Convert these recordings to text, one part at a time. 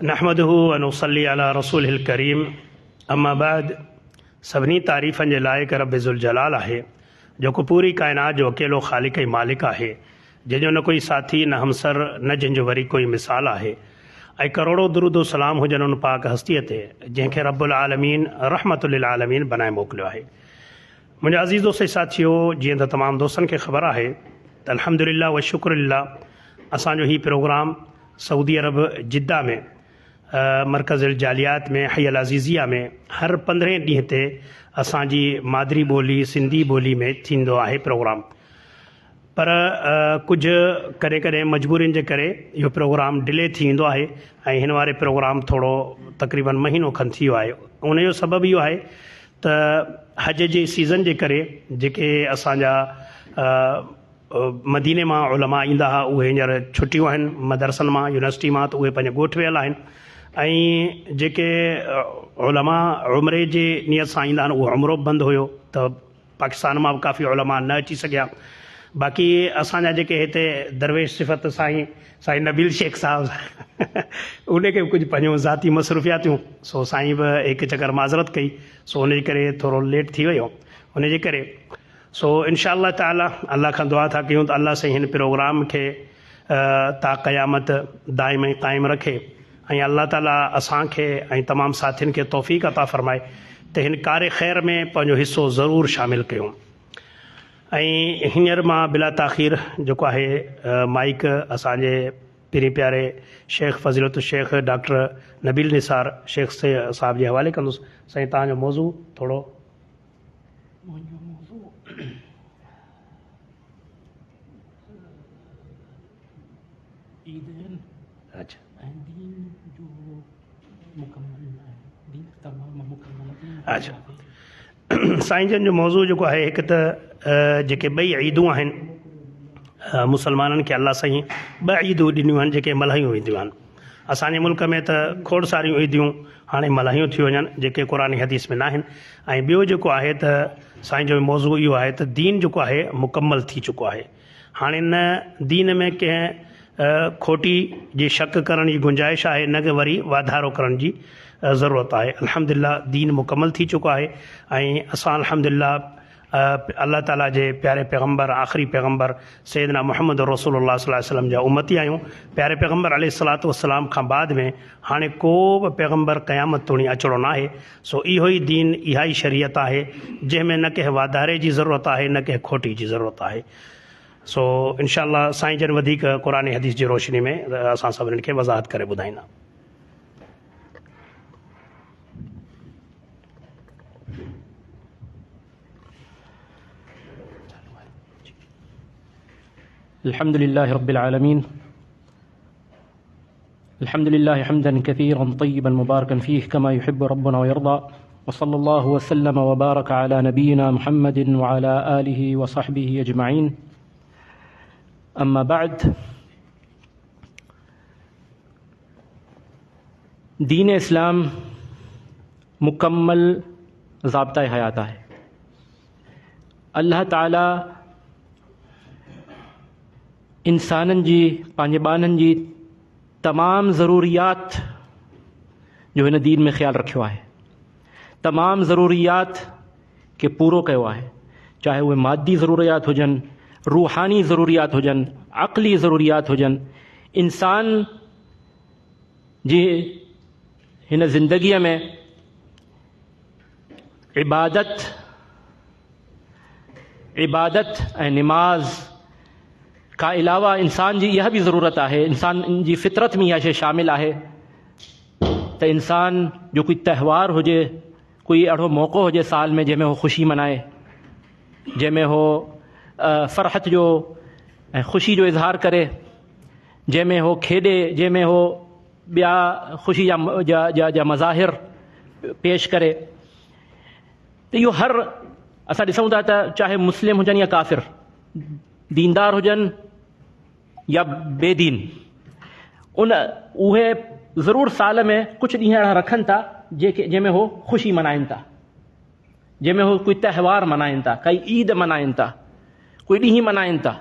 नहमदुहु व नुसल्ली अला रसूलिल करीम अम्मा बाद। सभिनी तारीफ़नि जे लाइक़ रब ज़ुल जलाल आहे, जेको पूरी काइनात जो अकेलो ख़ालिक़ ऐं मालिक आहे, जंहिंजो न कोई साथी न हमसर न जंहिंजो वरी कोई मिसाल आहे। ऐं करोड़ों दुरूद सलाम हुजनि उन पाक हस्तीअ ते जंहिंखे रब्बुल आलमीन रहमतुल लिल आलमीन बनाए मोकिलियो आहे। मुंहिंजा अज़ीज़ दोस्त ऐं साथियो, जीअं त तमामु दोस्तनि खे ख़बर आहे त अल्हम्दुलिल्लाह व शुक्रिल्लाह असांजो ही प्रोग्राम सऊदी अरब जिद्दा में मरकज़ुल जालियात में हयल अज़ीज़िया में हर 15 ॾींहं ते असांजी मादरी ॿोली सिंधी ॿोली में थींदो आहे प्रोग्राम। पर कुझु कॾहिं कॾहिं मजबूरियुनि जे करे इहो प्रोग्राम डिले थी वेंदो आहे ऐं हिन वारे प्रोग्राम थोरो तक़रीबन महीनो खनि थी वियो आहे। उन जो सबबु इहो आहे त हज जे सीज़न जे करे जेके असांजा मदीने मां उलमा ईंदा हुआ उहे हींअर छुटियूं आहिनि मदरसनि मां यूनिवर्सिटी मां, त उहे पंहिंजे ॻोठ वियल आहिनि। ऐं जेके उलमा उमिरे जे नियत सां ईंदा आहिनि उहो उमिरो बंदि हुयो, त पाकिस्तान मां बि काफ़ी उलमा न अची सघिया। बाक़ी असांजा जेके हिते दरवेश सिफ़त साईं नबील शेख साहिबु उनखे बि कुझु पंहिंजो ज़ाती मसरूफ़ियातियूं, सो साईं बि हिकु चकर माज़रत कई, सो उनजे करे थोरो लेट थी वियो। उनजे करे सो इंशाअल्लाह ताला अल्लाह खां दुआ था कयूं त अल्लाह साईं हिन प्रोग्राम खे ता क़यामत दाइम ऐं क़ाइमु रखे ऐं अल्लाह ताला असांखे ऐं तमामु साथियुनि खे तौफ़ीक़ अता फ़रमाए त हिन कार ख़ैर में पंहिंजो हिसो ज़रूरु शामिलु कयूं। ऐं हींअर मां बिला ताख़ीर जेको आहे माइक असांजे पहिरीं प्यारे शेख फ़ज़ीलत शेख डॉक्टर नबील निसार शेख साहिब जे हवाले कंदुसि। साईं तव्हांजो मौज़ू थोरो अच्छा अच्छा साईं जन जो मौज़ू जेको आहे हिकु त जेके ॿई ईदूं आहिनि मुसलमाननि खे अल्लाह साईं ॿ ईदूं ॾिनियूं आहिनि जेके मल्हायूं वेंदियूं आहिनि। असांजे मुल्क में त खोड़ सारियूं ईदियूं हाणे मल्हायूं थी वञनि जेके क़ुरान हदीस में न आहिनि। ऐं ॿियो जेको आहे त साईं जो मौज़ू इहो आहे त दीन जेको आहे मुकमल थी चुको आहे। हाणे न दीन में कंहिं खोटी जी शक करण जी गुंजाइश आहे, न कि वरी वाधारो करण जी ज़रूरत आहे। अल्हम्दुलिल्लाह दीन मुकमल थी चुको आहे ऐं असां अल्हम्दुलिल्लाह अल्लाह ताला जे प्यारे पैगम्बर आख़िरी पैगम्बर सैयदना मुहम्मद रसूलुल्लाह सल्लल्लाहु अलैहि वसल्लम जा उम्मती आहियूं। प्यारे पैगम्बर अलैहिस्सलातु वस्सलाम खां बाद में हाणे को बि पैगम्बर क़यामत तोणी अचिणो न आहे। सो इहो ई दीन, इहा ई शरीयत आहे जंहिंमें न कंहिं वाधारे जी ज़रूरत आहे न कंहिं खोटी जी ज़रूरत आहे। सो इंशाअल्लाह साईं जन वधीक क़ुरान हदीस जी रोशनी में असां सभिनीनि खे वज़ाहत करे ॿुधाईंदा। अल्हम्दुलिल्लाहि रब्बिल आलमीन, अल्हम्दुलिल्लाहि हम्दन कसीरन तय्यिबन मुबारकन फीह कमा युहिब्बु रब्बुना व यर्दा व सल्लल्लाहु व सल्लम व बारक अला नबीना मुहम्मदिन व अला आलिहि व सहबिहि अजमईन। अम्मा बाद, दीन इस्लाम मुकम्मल ज़ाब्ता हयात है। अल्लाह ताला इंसाननि जी पंहिंजे ॿारनि जी तमामु ज़रूरियात जो हिन दीन में ख़्यालु रखियो आहे। तमामु ज़रूरियात खे पूरो कयो आहे, चाहे उहे मादी ज़रूरियात हुजनि, रूहानी ज़रूरियात हुजनि, अक़ली ज़रूरियात हुजनि। इंसान जी हिन ज़िंदगीअ में इबादत ऐं निमाज़ का अलावा इंसान जी इहा बि ज़रूरत आहे, इंसान जी फितरत में इहा शइ शामिल आहे त इंसान जो कोई त्यौहार हुजे, कोई अहिड़ो मौक़ो हुजे साल में जंहिंमें हो ख़ुशी मनाए, जंहिंमें हो फ़रहत जो ऐं ख़ुशी जो इज़हार करे, जंहिंमें हो खेॾे, जंहिंमें हो ॿिया ख़ुशी जा मज़ाहिर पेश करे। त इहो हर असां ॾिसूं था त चाहे मुस्लिम हुजनि या काफ़िर, दीनदार हुजनि या बेदीन, उहे ज़रूरु साल में कुझु ॾींहं अहिड़ा रखनि था जंहिंमें हो ख़ुशी मल्हाइनि था, जंहिंमें हो कोई त्यौहार मल्हाइनि था, काई ईद मल्हाइनि था, कोई ॾींहुं मल्हाइनि था।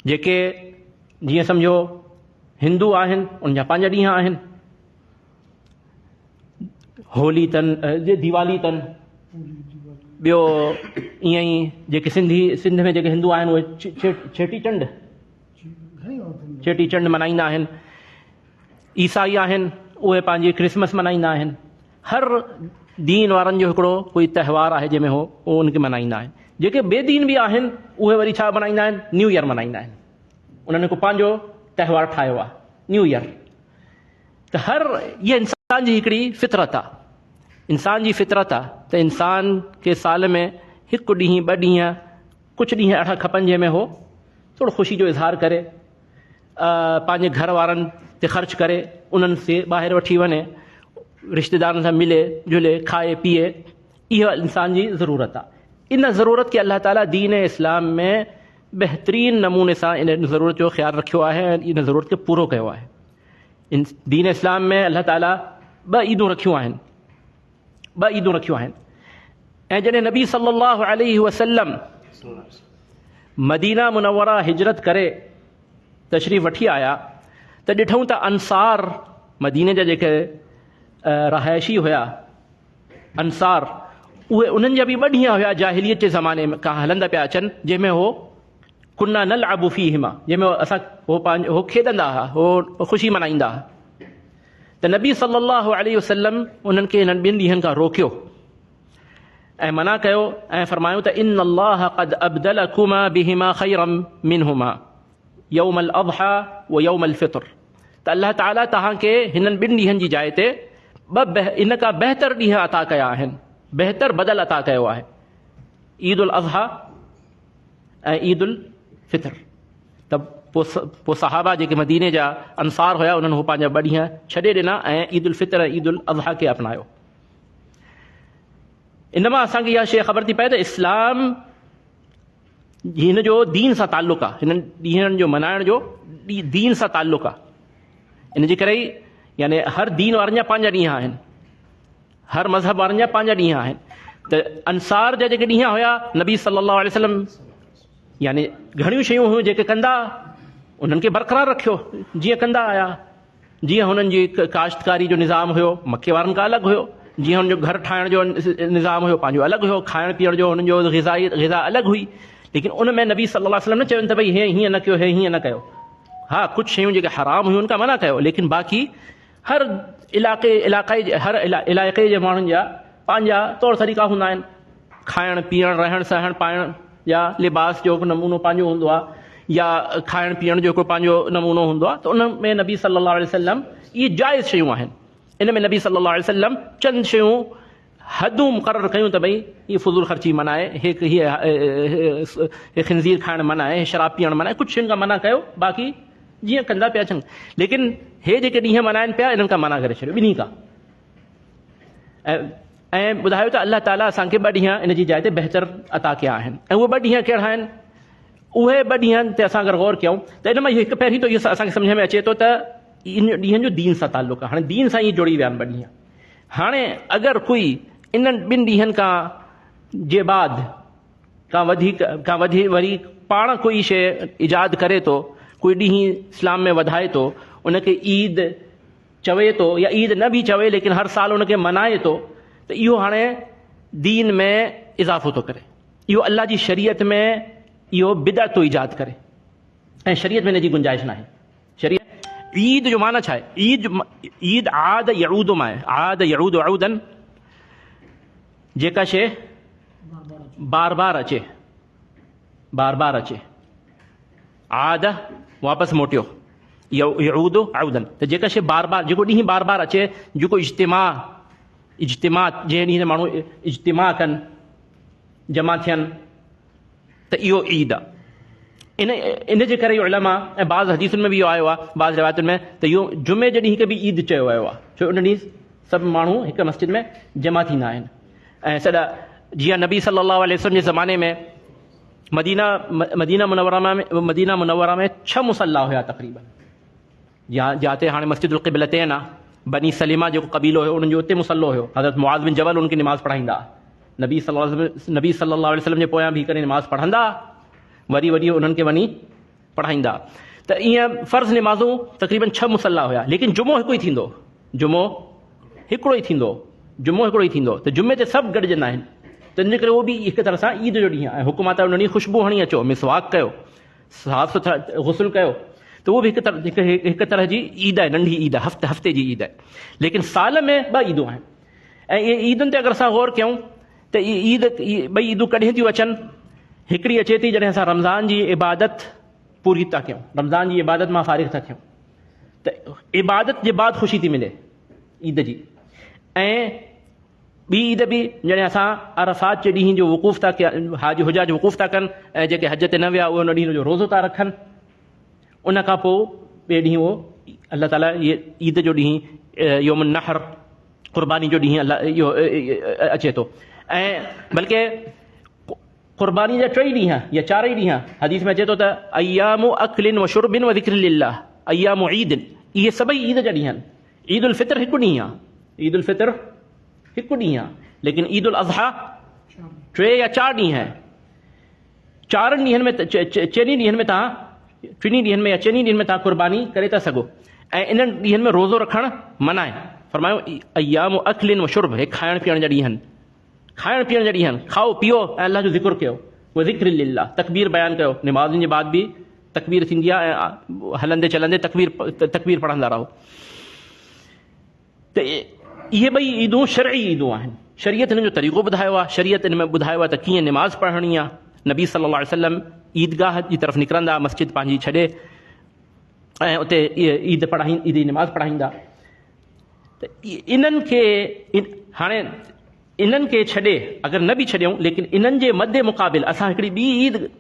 जेके जीअं सम्झो हिंदू आहिनि, उनजा पंहिंजा ॾींहं आहिनि, होली अथनि, दिवाली अथनि, ॿियो ईअं ई जेके सिंध में जेके हिंदू आहिनि उहे चेटीचंड मल्हाईंदा आहिनि। ईसाई आहिनि उहे पंहिंजी क्रिसमस मल्हाईंदा आहिनि। हर दीन वारनि जो हिकिड़ो कोई त्योहार आहे जंहिंमें उहो उनखे मल्हाईंदा आहिनि। जेके ॿिए दीन बि आहिनि उहे वरी छा मल्हाईंदा आहिनि, न्यू ईयर मल्हाईंदा आहिनि। उन्हनि को पंहिंजो त्योहार ठाहियो आहे न्यू ईयर। त हर इहा इंसान जी हिकिड़ी फितरत आहे, इंसान जी फितरत आहे त इंसान खे साल में हिकु ॾींहुं ॿ ॾींहं कुझु ॾींहं अहिड़ा खपनि जंहिंमें हो थोरो ख़ुशी जो इज़हार करे, पंहिंजे घर वारनि ते ख़र्च करे, उन्हनि से ॿाहिरि वठी वञे, रिश्तेदारनि सां मिले जुले, खाए पीए। इहा इंसान जी ज़रूरत आहे। इन ज़रूरत खे अल्लाह ताला दीन इस्लाम में बहितरीन नमूने सां इन ज़रूरत जो ख़्यालु रखियो आहे ऐं इन ज़रूरत खे पूरो कयो आहे। इन दीन इस्लाम में अल्लाह ताला ॿ ईदूं रखियूं आहिनि ऐं जॾहिं नबी सल्लल्लाहु अलैहि वसल्लम मदीना मुनव्वरा हिजरत करे तशरीफ़ वठी आया त ॾिठूं त अंसार, मदीने जा जेके रहायशी हुया अंसार, उहे उन्हनि जा बि ॿ ॾींहं हुया जाहिलियत जे ज़माने में खां हलंदा पिया अचनि, जंहिंमें हो कुन्ना नलअबु फ़ीहिमा, जंहिंमें असां हो खेॾंदा हुआ, हो ख़ुशी मनाईंदा हुआ। त नबी सल्लल्लाहु अलैहि वसल्लम उन्हनि खे हिननि ॿिनि ॾींहंनि खां रोकियो ऐं मना कयो ऐं फरमायो त इन्न अल्लाह क़द अब्दलकुमा बिहिमा ख़ैरम मिनहुमा यौमल अज़हा व यौमल फ़ितर। त अल्लाह ताला तव्हांखे हिननि ॿिनि ॾींहंनि जी जाइ ते इन खां बहितर ॾींहं अता कया आहिनि, बहितर बदल अता कयो आहे, ईद उल अज़हा ऐं ईद उल फ़ितर। त पोइ सहाबा जेके मदीने जा अंसार हुया उन्हनि हू पंहिंजा ॿ ॾींहं छॾे ॾिना ऐं ईद उल फ़ितर ऐं ईद उल अज़हा खे अपनायो। इन मां असांखे इहा शइ ख़बर थी पए त इस्लाम हिन जो दीन सां ताल्लुक़ु आहे, हिननि ॾींहंनि जो मल्हाइण जो दीन सां ताल्लुक़ु आहे। इन जे करे ई यानी हर दीन वारनि जा पंहिंजा ॾींहं आहिनि, हर मज़हब वारनि जा पंहिंजा ॾींहं आहिनि। त अंसार जा जेके ॾींहं हुया नबी सल्लल्लाहु अलैहि वसल्लम यानी घणियूं शयूं हुयूं जेके कंदा, उन्हनि खे बरक़रार रखियो जीअं कंदा आया। जीअं हुननि जी काश्तकारी जो निज़ाम हुयो मके वारनि खां अलॻि हुयो, जीअं हुनजो घर ठाहिण जो निज़ाम हुयो पंहिंजो अलॻि हुयो, खाइण पीअण जो हुननि जो ग़िज़ा अलॻि हुई। लेकिन उन में नबी सल्लल्लाहु अलैहि वसल्लम न चवनि त भई हे हीअं न कयो, हे हीअं न कयो। हा, कुझु शयूं जेके हराम हुयूं उनखां मना कयो, लेकिन बाक़ी हर इलाइक़े जे माण्हुनि जा पंहिंजा तौर तरीक़ा हूंदा आहिनि। खाइण पीअण, रहण सहण, पाइण या लिबास जो नमूनो पंहिंजो हूंदो आहे, या खाइण पीअण जो हिकिड़ो पंहिंजो नमूनो हूंदो आहे। त उन में नबी सल्लल्लाहु अलैहि वसल्लम इहे जाइज़ शयूं आहिनि। इन में नबी सल्लल्लाहु अलैहि वसल्लम चंद शयूं हदूं मुक़ररु कयूं त भई हीअ फुज़ूल ख़र्ची मनाए, हीअ खिंज़ीर खाइण मनाए, शराब पीअण मनाए, कुझु शयुनि खां मना कयो, बाक़ी जीअं कंदा पिया अचनि। लेकिन हे जेके ॾींहं मल्हाइनि पिया इन्हनि खां मना करे छॾियो ॿिन्ही खां। ऐं ॿुधायो त अल्लाह ताला असांखे ॿ ॾींहं इन जी जाइ ते बहितर अता कया आहिनि। ऐं उहे ॿ ॾींहं कहिड़ा आहिनि? उहे ॿ ॾींहंनि ते असां अगरि गौर कयूं त इन मां हिकु पहिरीं त इहो असांखे सम्झ में अचे थो त इन ॾींहंनि जो दीन सां ताल्लुक़ु आहे। हाणे दीन सां ई जुड़ी विया आहिनि ॿ ॾींहं। हाणे अगरि कोई इन्हनि ॿिनि ॾींहंनि खां जे बाद वरी पाण कोई शइ ईजाद करे थो, कोई ॾींहुं इस्लाम में वधाए थो, उनखे ईद चवे थो या ईद न बि चवे लेकिन हर साल उनखे मनाए थो, त इहो हाणे दीन में इज़ाफ़ो थो करे। इहो अल्लाह जी शरीयत में इहो बिदअत थो ईजाद करे ऐं शरीयत में हिनजी गुंजाइश न आहे। शरीयत ईद जो माना छा आहे? ईद आद यऊद मां आहे। आद यऊद अऊदन, जेका शइ बार बार अचे, बार बार अचे। आद वापसि मोटियो, यऊद अऊदन, त जेका शइ बार बार, जेको ॾींहुं बार बार अचे, जेको इज्तिमा जंहिं ॾींहं ते माण्हू इज्तिमा कनि, जमा थियनि, त इहो ईद आहे। इन जे करे इहो उलमा ऐं बाज़ हदीसुनि में बि इहो आयो आहे, बाज़ रिवायतुनि में त इहो जुमे जे ॾींहुं खे बि ईद चयो वियो आहे, छो उन ॾींहुं सभु माण्हू हिकु मस्जिद में जमा थींदा आहिनि। ऐं सॼा जीअं नबी सल्लल्लाहु अलैहि वसल्लम जे ज़माने में मदीना मुनव्वरा में 6 मुसल्ला हुया तक़रीबन, जिते हाणे मस्जिदुल क़िबलतैन आहे। बनी सलीमा जेको क़बीलो हुयो उन्हनि जो उते मुसल्लो हुयो। हज़रत मुआज़ बिन जबल उनखे निमाज़ पढ़ाईंदा। नबी सल्लल्लाहु अलैहि वसल्लम जे पोयां बीह करे निमाज़ पढ़ंदा, वरी उन्हनि खे वञी पढ़ाईंदा। त ईअं फ़र्ज़ निमाज़ूं तक़रीबन 6 मुसल्ला हुया, लेकिन जुमो हिकु ई थींदो, जुमो हिकिड़ो ई थींदो। जुमो हिकिड़ो ई थींदो, त जुमे ते सभु गॾिजंदा आहिनि, त इन करे उहो बि हिकु तरह सां ईद जो ॾींहुं आहे। हुकुम आहे त उन ॾींहुं ख़ुशबू हणी अचो, मिसवाक कयो, साफ़ सुथरा गुस्ल कयो, त उहो बि हिकु तरह जी ईद आहे, नंढी ईद आहे, हफ़्ते जी ईद आहे। लेकिन साल में 2 ईदूं आहिनि, ऐं इहे ईदुनि ते अगरि असां गौर कयूं त ईद 2 ईदूं कॾहिं थियूं अचनि। हिकिड़ी अचे थी जॾहिं असां रमज़ान जी इबादत पूरी था कयूं, रमज़ान जी इबादत मां फारिग़ था थियूं, त इबादत जे बाद ख़ुशी थी मिले ईद जी। ऐं ॿी ईद बि जॾहिं असां अरफ़ात जे ॾींहं जो वक़ूफ़ था कनि, हाजी हुजाज वक़ूफ़ था कनि, ऐं जेके हज ते न विया उहे उन ॾींहं जो रोज़ो था रखनि, उन खां पोइ ॿिए ॾींहुं उहो अलाह ताला इहे ईद जो ॾींहुं यौमुन नहर क़ुर्बानी जो ॾींहुं अलाह इहो अचे थो। ऐं बल्कि क़ुर्बानी जा 3 ॾींहं या 4 ॾींहं हदीस में अचे थो त अय्यामु अक्लिन व शुर्बिन व ज़िक्रिल्लाह अय्यामु ईदिन, इहे सभई ईद जा ॾींहं आहिनि। ईद उल फितर हिकु ॾींहुं आहे, ईद उल फितर हिकु ॾींहुं आहे, लेकिन ईद उल अज़हा 3 या 4 ॾींहं आहे। 4 ॾींहंनि में 4 ॾींहंनि में तव्हां 3 ॾींहंनि में या 4 ॾींहंनि में तव्हां क़ुर्बानी करे था सघो। ऐं इन्हनि ॾींहंनि में रोज़ो रखणु मना आहे। फरमायो अय्यामु अक्लिन व शुर्ब, हे खाइण पीअण जा ॾींहं आहिनि, खाइण पीअण जा ॾींहं आहिनि, खाओ पीओ ऐं अल्लाह जो ज़िक्र कयो, उहो ज़िक्र लिल्लाह, तकबीर बयानु कयो, निमाज़ुनि जे बाद बि तकबीर थींदी आहे ऐं हलंदे चलंदे तकबीर पढ़ंदा रहो। त इहे 2 ईदूं शरई ईदूं आहिनि, शरीयत हिन जो तरीक़ो ॿुधायो आहे, शरीयत हिन में ॿुधायो आहे त कीअं निमाज़ पढ़णी आहे। नबी सल्लल्लाहु अलैहि वसल्लम ईदगाह जी तरफ़ निकिरंदा, मस्जिद पंहिंजी छॾे ऐं उते ईद जी निमाज़ पढ़ाईंदा। त इन्हनि खे हाणे इन्हनि खे छॾे अगरि न बि छॾियऊं, लेकिन इन्हनि जे मदे मुक़ाबिल असां हिकिड़ी ॿी ईद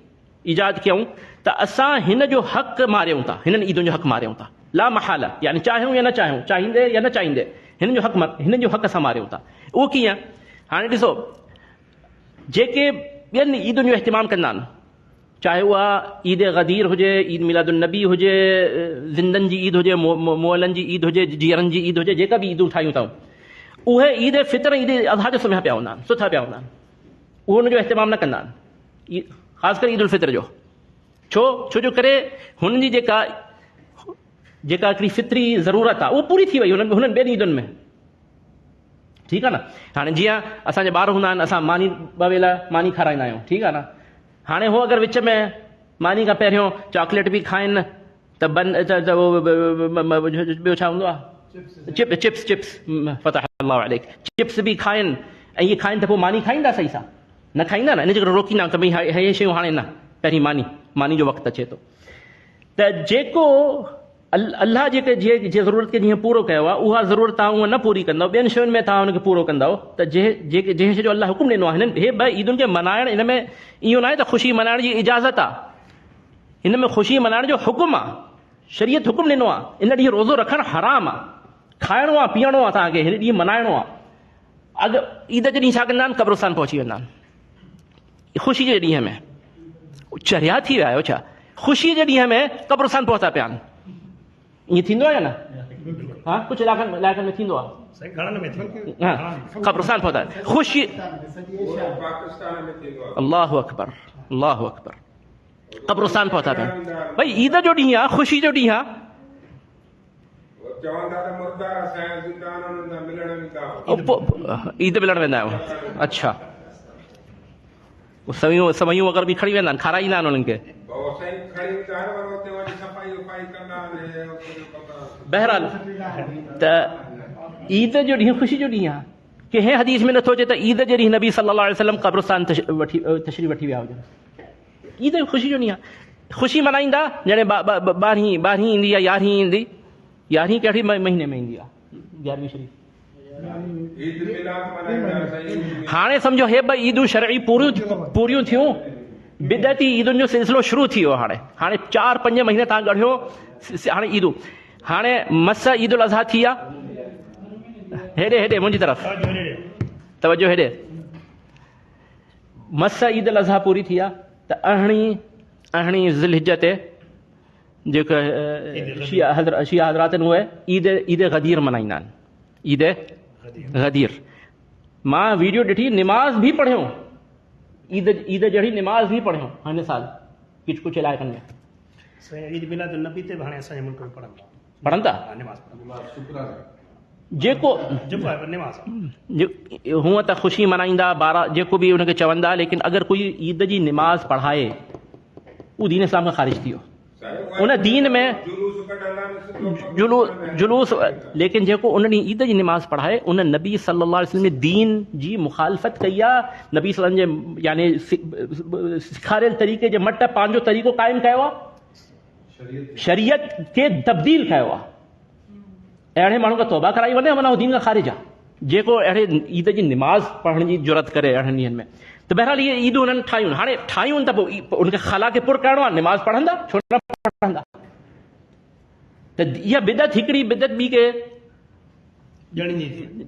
ईजाद कयूं त असां हिन जो हक़ मारियूं था, हिननि ईदुनि जो हक़ मारियूं था, ला महाला, यानी चाहियूं या न चाहियूं, चाहींदे या न चाहींदे हिननि जो हक़ असां मारियूं था। उहो कीअं? हाणे ॾिसो, जेके ॿियनि ईदुनि जो इहतिमाम कंदा आहिनि, चाहे उहा ईद गदीर हुजे, ईद मिलादुन नबी हुजे, ज़िंदनि जी ईद हुजे, मुअलनि जी ईद हुजे, जीअरनि जी ईद हुजे, जेका बि ईदूं ठाहियूं अथऊं, उहे ईद फितर ईद अज़हा जो सुम्हिया पिया हूंदा आहिनि, सुठा पिया हूंदा आहिनि, उहो हुनजो इहतिमाम न कंदा आहिनि, ख़ासि करे ईद उल फितर जो। छो जो करे हुननि जी जेका हिकिड़ी फितरी ज़रूरत आहे उहा पूरी थी वई हुननि ॿियनि ईदुनि में, ठीकु आहे न। हाणे जीअं असांजे ॿार हूंदा आहिनि, असां मानी 2 वेला मानी खाराईंदा आहियूं, ठीकु आहे न। हाणे हो अगरि विच में मानी खां पहिरियों चॉकलेट बि खाइनि त ॿियो छा हूंदो आहे, चिप्स फतह अल्लाह अलैक, चिप्स बि खाइनि, ऐं इहे खाइनि त पोइ मानी खाईंदा सही सां? न खाईंदा न, इन जे करे रोकींदा त भई हे शयूं हाणे न, पहिरीं मानी जो वक़्तु अचे थो। त जेको अल्लाह जे ज़रूरत खे जीअं पूरो कयो आहे, उहा ज़रूरत तव्हां उहा न पूरी कंदव, ॿियनि शयुनि में तव्हां हुनखे पूरो कंदव, त जंहिं शइ जो अल्लाह हुकुम ॾिनो आहे, हे 2 ईदुनि खे मल्हाइण, हिन में इहो न आहे त ख़ुशी मल्हाइण जी इजाज़त आहे, हिन में ख़ुशी मल्हाइण जो हुकुम आहे, शरीयत हुकुम ॾिनो आहे। इन ॾींहुं रोज़ो रखणु हराम आहे, खाइणो आहे पीअणो आहे तव्हांखे, हिन ॾींहुं मल्हाइणो आहे। अॻु ईद जे ॾींहुं छा कंदा आहिनि, क़ब्रिस्तान पहुची वेंदा आहिनि, ख़ुशी जे ॾींहं में चरिया थी विया आहियो छा? ख़ुशी जे ॾींहं में क़ब्रिस्तान पहुता पिया आहिनि, ईअं थींदो आहे या न? हा, कुझु इलाइक़नि में थींदो आहे, हा, क़ब्रिस्तान पहुता ख़ुशी। अल्लाहु अकबर, अल्लाहु अकबर, क़ब्रिस्तान पहुता पिया। भई ईद जो ॾींहुं आहे, ख़ुशी जो ॾींहुं आहे, ईद मिलण वेंदा आहियो? अच्छा, सवयूं अगरि बि खणी वेंदा आहिनि, खाराईंदा आहिनि उन्हनि खे। बहरहाल, त ईद जो ॾींहुं ख़ुशी जो ॾींहुं आहे। कंहिं हदीस में नथो अचे त ईद जे ॾींहुं नबी सल्लल्लाहु अलैहि वसल्लम क़ब्रिस्तान तशरीफ़ वठी विया हुजनि। ईद ख़ुशी जो ॾींहुं आहे, ख़ुशी मल्हाईंदा जॾहिं 12हीं ईंदी आहे, 11हीं ईंदी, 11हीं कहिड़ी महीने में ईंदी आहे, 11वीं शरीफ़। हाणे सम्झो हे 2 ईदूं शरई पूरियूं थियूं, बिदती ईदुनि जो सिलसिलो शुरू थी वियो। हाणे 4-5 महीने तव्हां ॻढ़ियो, हाणे ईदूं, हाणे मस ईद उल अज़हा थी आहे, हेॾे मुंहिंजी तरफ़ तवजो, हेॾे मस ईद उल अज़हा पूरी थी आहे, त अरिड़हीं ज़िलहिज ते जेका शिया हज़रात आहिनि उहे ईद गदीर मल्हाईंदा आहिनि, ईद गदीर। मां वीडियो ॾिठी, निमाज़ बि पढ़ियो, ईद जहिड़ी निमाज़ बि पढ़ियो हिन साल कुझु इलाइक़नि में। ईद मिलाद नबी ते हाणे असांजे मुल्क में पढ़नि था, जेको जेको आहे निमाज़ हूअं त ख़ुशी मनाईंदा ॿारहा जेको बि उनखे चवंदा, लेकिन अगरि कोई ईद जी निमाज़ पढ़ाए उहो दीन इस्लाम खां ख़ारिज थी वियो। उन दीन में जुलूस, लेकिन जेको उन ॾींहुं ईद जी निमाज़ पढ़ाए उन नबी सल्लल्लाहु अलैहि वसल्लम जे दीन जी मुखालफ़त कई आहे। नबी सल्लल्लाहु अलैहि वसल्लम जे यानी सिखारियल तरीक़े जे मट पंहिंजो तरीक़ो क़ाइमु कयो आहे, शरीयत खे तब्दील कयो आहे। अहिड़े माण्हू खां तौबा कराई वञे माना दीन खां ख़ारिज आहे, जेको अहिड़े ईद जी निमाज़ पढ़ण जी ज़रूरत करे अहिड़नि ॾींहंनि में। त बहरहाल इहे ईद हुननि ठाहियूं, हाणे ठाहियूं त पोइ उनखे ख़ला खे पुर करिणो आहे, निमाज़ पढ़ंदा छो न पढ़ंदा। त इहा बिदत हिकिड़ी बिदत ॿी के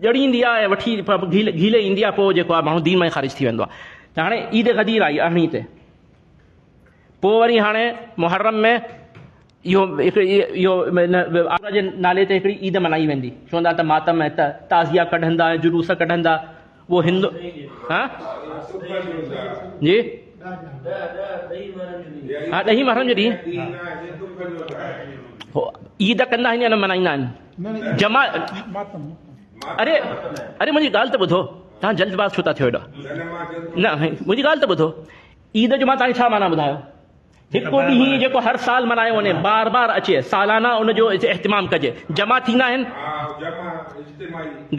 ॼणींदी आहे ऐं वठी घीले ईंदी आहे, पोइ जेको आहे माण्हू दीन में ख़ारिज थी वेंदो आहे। त हाणे ईद ग़दीर आई 18 ते, पोइ वरी हाणे मुहर्रम में इहो आशूरा जे नाले ते हिकिड़ी ईद मनाई वेंदी, चवंदा त मातम है, त ताज़िया कढंदा ऐं जुलूस कढंदा। उहो हिंदू हा जी हा 10 मुहर्रम जो ॾींहुं ईद कंदा आहिनि या न मनाईंदा आहिनि जमा। अरे अरे मुंहिंजी ॻाल्हि त ॿुधो, तव्हां जल्दबाज़ छो था थियो हेॾा? न मुंहिंजी ॻाल्हि त ॿुधो, ईद जो मां तव्हांखे छा माना ॿुधायो? हिकु ॾींहुं जेको हर साल मल्हायो वञे, बार बार अचे, सालाना उनजो इहतिमाम कजे। जमा थींदा आहिनि,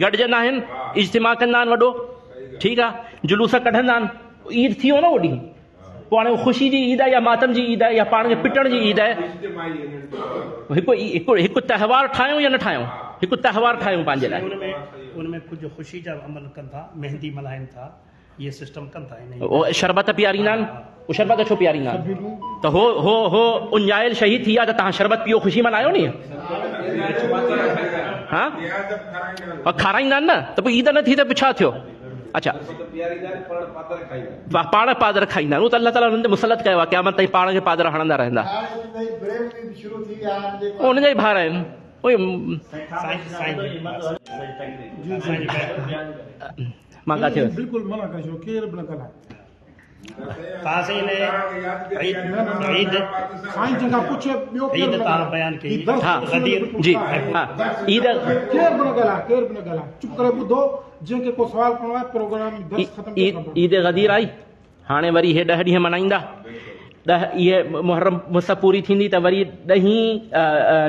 गॾजंदा आहिनि, इज्तिमा कंदा आहिनि वॾो, ठीकु आहे, जुलूस कढंदा आहिनि, ईद थी वियो न उहो ॾींहुं। पोइ हाणे ख़ुशी जी ईद आहे या मातम जी ईद आहे या पाण खे पिटण जी ईद आहे? हिकु त्योहार ठाहियूं या न ठाहियूं? हिकु त्योहार ठाहियूं पंहिंजे लाइ। उनमें कुझु ख़ुशी जा अमल कनि था, मेहंदी मल्हाइनि था, ये सिस्टम कनि था। उहो शरबत पीआरींदा आहिनि, उहो शरबत छो पीआरींदा आहिनि? त हो उञायल शहीद थी विया त तव्हां शरबत पीओ, ख़ुशी मल्हायो नी। हा खाराईंदा आहिनि न, त पोइ ईद न थी त छा थियो? अच्छा पाण पादर खाईंदा आहिनि, उहो त अल्लाह ताला हुननि ते मुसलत कयो आहे, क़यामत ताईं पाण खे पादर हणंदा रहंदा। उनजा ई भार आहिनि। मां किथे बिल्कुलु मना कजो, केर बि न ॻाल्हाए। साईं जगह पुछे ॿियो ईद तव्हां बयान कई। हा जी हा ईद केर बि न ॻाल्हाए, चुप करे ॿुधो। जंहिंखे को सवाल करणो आहे प्रोग्राम ईद ग़दीर आई, हाणे वरी हे 10 ॾींहं मल्हाईंदा। 10 इहे मुहर्रम मुसब पूरी थींदी त वरी 10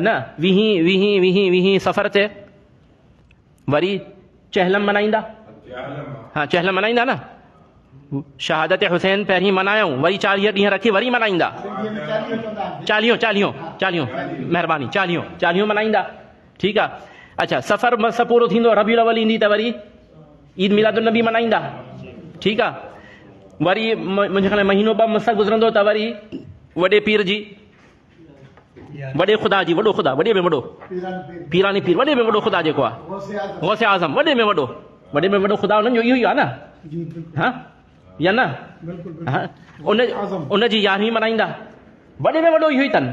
न 20 सफ़र ते वरी चहलम मल्हाईंदा। हाँ चहलम मल्हाईंदा न, शहादत हुसैन पहिरीं मल्हायूं, वरी 40 ॾींहं रखी वरी मल्हाईंदा। चालीहो महिरबानी, चालीहो मल्हाईंदा, ठीकु आहे। अच्छा सफ़र मसब पूरो थींदो, रबीउल अव्वल ईंदी त वरी ईद मिलादुन नबी मल्हाईंदा, ठीकु आहे। वरी मुंहिंजे ख़्याल महीनो 2 मस गुज़रंदो त वरी वॾे पीर जी, वॾे ख़ुदा जी, वॾो ख़ुदा, वॾे में वॾो पीरानी पीर, वॾे में वॾो ख़ुदा जेको आहे गौसे आज़म, वॾे में वॾो ख़ुदा उन्हनि जो इहो ई आहे न, हा या न? उनजी 11वीं मल्हाईंदा, वॾे में वॾो इहो ई अथनि।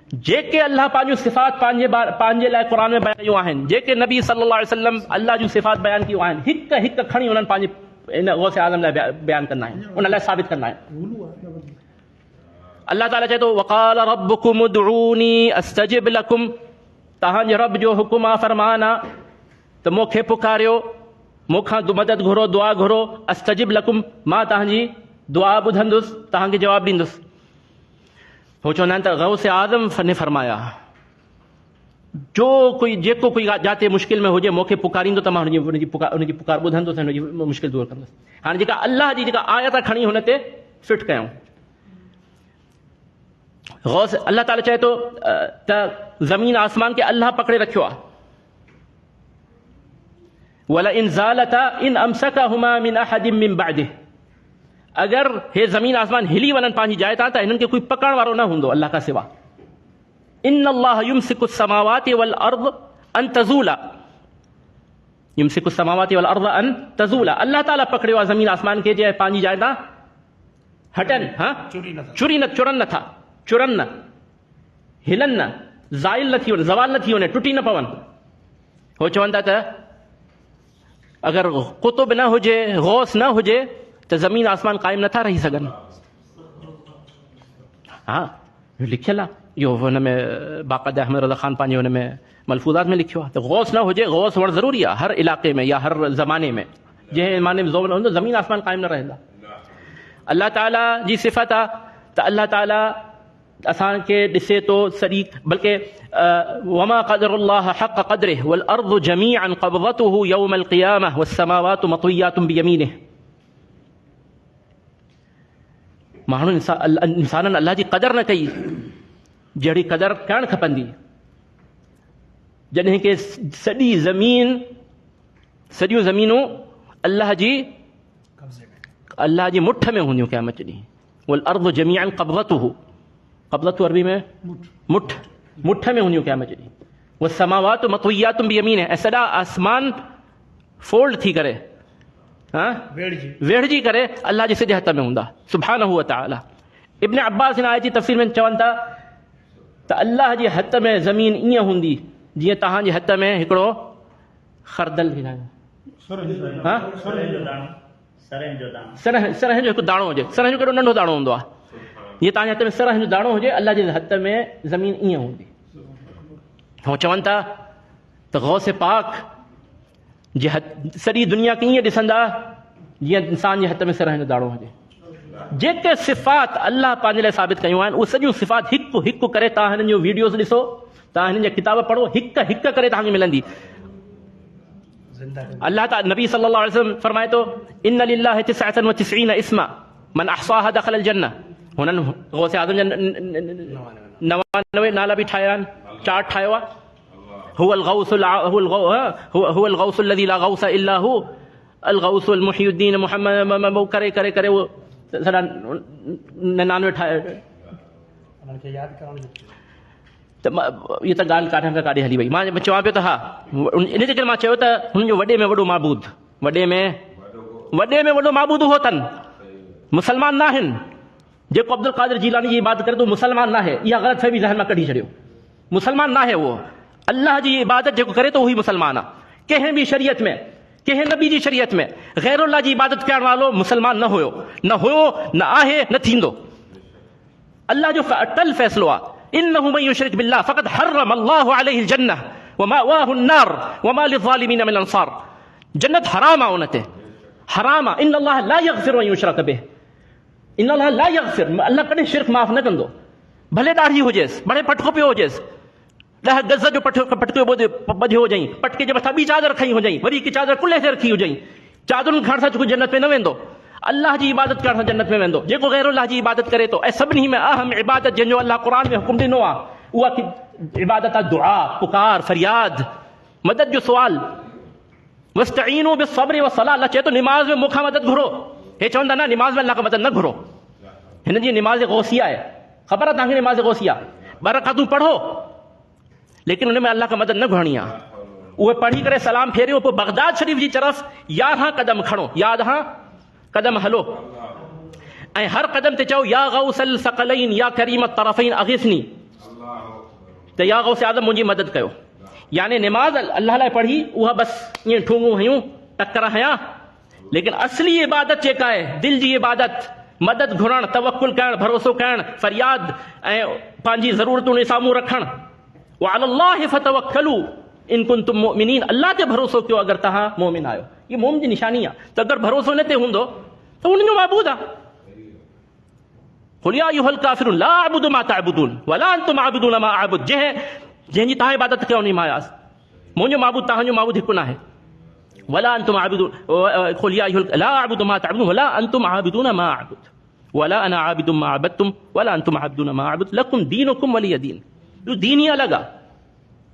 जेके अल्लाह पंहिंजूं सिफ़ात पंहिंजे लाइ क़ुर में बयान कयूं आहिनि, जेके नबी सल्लल्लाहु अलैहि वसल्लम अल्लाह जूं सिफ़ात बयान कयूं आहिनि, हिकु हिकु खणी उन्हनि पंहिंजे इन गौसे आज़म लाइ बयान कंदा आहिनि, उन लाइ साबित कंदा आहिनि। अल्लाह ताला चए थो वक़ाल रब्बुकुम उदऊनी अस्तजिब लकुम, तव्हांजे रब जो हुकुम आहे, फरमान आहे त मूंखे पुकारियो, मूंखां मदद घुरो, दुआ घुरो, अस्तजिब लकुम, मां तव्हांजी दुआ ॿुधंदुसि, तव्हांखे जवाबु ॾींदुसि। हो चवंदा आहिनि त गौसे आज़म ने फरमाया, जेको कोई जाते मुश्किल में हुजे मूंखे पुकारींदो त मां उनजी पुकार ॿुधंदुसि, हुनजी मुश्किल दूर कंदुसि। हाणे जेका अल्लाह जी जेका आयत खणी हुन ते फिट कयूं, गौस अल्लाह ताला चए थो त ज़मीन आसमान खे अल्लाह पकड़े रखियो आहे। वला इन ज़ालता इन अमसकहुमा मिन अहदिम मिन बअदिह, अगर हे ज़मीन आसमान हिली वञनि पंहिंजी जाइ तां त हिननि खे कोई पकड़ण वारो न हूंदो अल्लाह खां सिवा। इन्नल्लाह युमसिकु समावाति वल अर्द अन तज़ूला, युमसिकु समावाति वल अर्द अन तज़ूला, अल्लाह ताला पकड़ियो आहे ज़मीन आसमान खे जे पंहिंजी जाइ तां हटनि, हाँ चुरनि न, हिलनि न, ज़ाइल न थी वञे, ज़वाल न थी वञे, टुटी न पवनि। हो चवनि था त अगर कुतुब न हुजे, गौस न हुजे त ज़मीन आसमान क़ाइम नथा रही सघनि। हाँ लिखियल आहे इहो हुन में बाक़ायदा अहमद रज़ा ख़ान पंहिंजे हुन में मलफूज़ात में लिखियो आहे त गौस न हुजे, गौस हुअणु ज़रूरी आहे हर इलाइक़े में या हर ज़माने में। जंहिं माने में ज़ोन हूंदो ज़मीन आसमान क़ाइमु न रहंदा। अल्लाह ताला जी सिफ़त आहे त अल्लाह ताला असांखे ॾिसे थो सॼी, बल्कि वमा क़दरुल्लाह हक़ क़द्रिह वल अर्ज़ु जमीअन क़ब्ज़तुहु यौमल क़ियामह वस्समावातु मत्वियातुन बियमीनिह। माण्हू इंसाननि अल्लाह जी क़दर न कई जहिड़ी क़दर करणु खपंदी। जॾहिं की सॼियूं ज़मीनूं अल्लाह जी मुठ में हूंदियूं क़यामत ॾींहुं। वल अर्ज़ु जमीअन क़ब्ज़तुहु, क़ब्ज़तु अरबी में मुठ में हूंदियूं क़यामत ॾींहुं। वस्समावातु मत्वियातुन बियमीनिह, ऐं सॼा आसमान फोल्ड थी करे वेढ़जी करे अल्लाह जे सिधे हथ में हूंदा सुब्हानहु व तआला। इब्न अब्बास हिन आयत जी तफ़सीर में चवनि था त अल्लाह जे हथ में ज़मीन ईअं हूंदी जीअं तव्हांजे हथ में हिकिड़ो खरदल सरह जो हिकु दाणो हुजे। सरह जो केॾो नंढो दाणो हूंदो आहे, जीअं तव्हांजे हथ में सरह जो दाणो हुजे, अल्लाह जे हथ में ज़मीन ईअं हूंदी। हो चवनि था त गौस पाक जे सॼी दुनिया खे ईअं ॾिसंदा जीअं इंसान जे हथ में सरह जो दाणो हुजे। जेके सिफ़ात अल्लाह पंहिंजे लाइ साबित कयूं आहिनि, उहे सॼियूं सिफ़ात हिकु हिकु करे तव्हां हिननि जो वीडियोज़ ॾिसो, तव्हां हिननि जा किताब पढ़ो, हिकु हिकु करे तव्हांखे मिलंदी। अल्लाह ताला नबी सल्लल्लाहु अलैहि वसल्लम फरमाए थो इन्न लिल्लाहि 99 इस्मा मन अहसाहा दखलल जन्नह। हुननि गौस आज़म जा 99 नाला बि ठाहिया आहिनि, चार्ट ठाहियो आहे। हुवल गौस लज़ी ला गौस इल्ला हु अल गौस अल मुहीउद्दीन मुहम्मद करे करे करे वो सॼा 99 ठाहे। त इहा त ॻाल्हि काॾे खां काॾे हली वई। मां चवां पियो त हा, इन जे करे मां चयो त हुननि जो वॾे में वॾो माबूद, वॾे में वॾो माबूद उहो अथनि, मुस्लमान न आहिनि। जेको अब्दुल क़ादिर जीलानी जी इबादत करे थो मुस्लमान न आहे, इहा ग़लत फहमी ज़हन मां कढी छॾियो। मुस्लमान न आहे उहो, अल्लाह जी इबादत जेको करे थो उहो ई मुस्लमान आहे। कंहिं बि शरीयत में, कंहिं नबी जी शरीयत में गैरुल्लाह जी इबादत करण वारो मुस्लमान न हुयो, न आहे, न थींदो। अल्लाह जो अटल फ़ैसिलो आहे इन्नहु मन युशरिक बिल्लाह फ़क़द हर्रम अल्लाहु अलैहि जन्नह व मावाहु अन्नार व मा लिज़ालिमीन मिन अंसार। जन्नत हराम आहे, उन ते हराम आहे। इन्नल्लाह ला यग़फिरु अन युशरक बिह, इन्नल्लाह ला यग़फिर, अल्लाह कॾहिं शिरक माफ़ न कंदो। भले ॾाढ़ी हुजेसि, भले पटको पियो हुजेसि, 10 गज़ जो पटको ॿधियो हुजई, पटके जे मथां ॿी चादर खई हुजई, वरी हिकु चादर कुल्हे ते रखी हुजई, चादरुनि खणण सां जन्नत में न वेंदो। अल्लाह जी इबादत करण सां जन्नत में वेंदो। जेको गैरुल्लाह जी इबादत करे थो, ऐं सभिनी में अहम इबादत जंहिंजो अल्लाह क़ुरान में हुकुम ॾिनो आहे, उहा इबादत आहे दुआ, पुकार, फरियाद, मदद जो सुवाल। वस्तईनू बिस्सब्रि वस्सलाह, अल्लाह चए थो निमाज़ में मूंखां मदद घुरो। हे चवंदा न निमाज़ में अल्लाह खां मदद न घुरो। हिन जी निमाज़ गौसिया आहे, ख़बर आहे तव्हांखे निमाज़ गौसिया, 2 रकातूं पढ़ो, लेकिन उन में अल्लाह खां मदद न घुरणी आहे। उहे पढ़ी करे सलाम फेरियो, पोइ बगदाद शरीफ़ जी तरफ़ 11 क़दम खणो, 11 क़दम हलो, ऐं हर क़दम ते चओ या गौसल सकलैन या करीम तरफ़ैन अग़िसनी, त या गौस आज़म मुंहिंजी मदद कयो। यानी निमाज़ अल्लाह लाइ पढ़ी, उहा बसि ईअं ठूंगूं हयूं, टकर हयां, लेकिन असली इबादत जेका आहे, दिल जी इबादत, मदद घुरण, तवक्कुल करण, भरोसो करण, फरियाद ऐं पंहिंजी ज़रूरतुनि साम्हूं रखण। व अलल्लाहि फतवक्कलू इन कुंतुम मुमिनीन, अल्लाह ते भरोसो कयो अगरि तव्हां मोमिन आहियो। ये मोमिन जी निशानी आहे। त अगरि भरोसो न ते हूंदो त उन जो माबूद आहे। क़ुल या अय्युहल काफ़िरून ला अअबुदु मा तअबुदून वला अंतुम आबिदून मा अअबुद, जंहिंजी तव्हां इबादत कयो उन मां आयास, मुंहिंजो माबूद तव्हांजो माबूद हिकु न आहे। वला अंतुम आबिदून, क़ुल या अय्युहल ला अअबुदु मा तअबुदून वला अंतुम आबिदून मा अअबुद वला अना आबिदुम मा अबदतुम वला अंतुम आबिदून मा अअबुद लकुम दीनुकुम वलिय दीन। इहो दीन ई अलॻि आहे,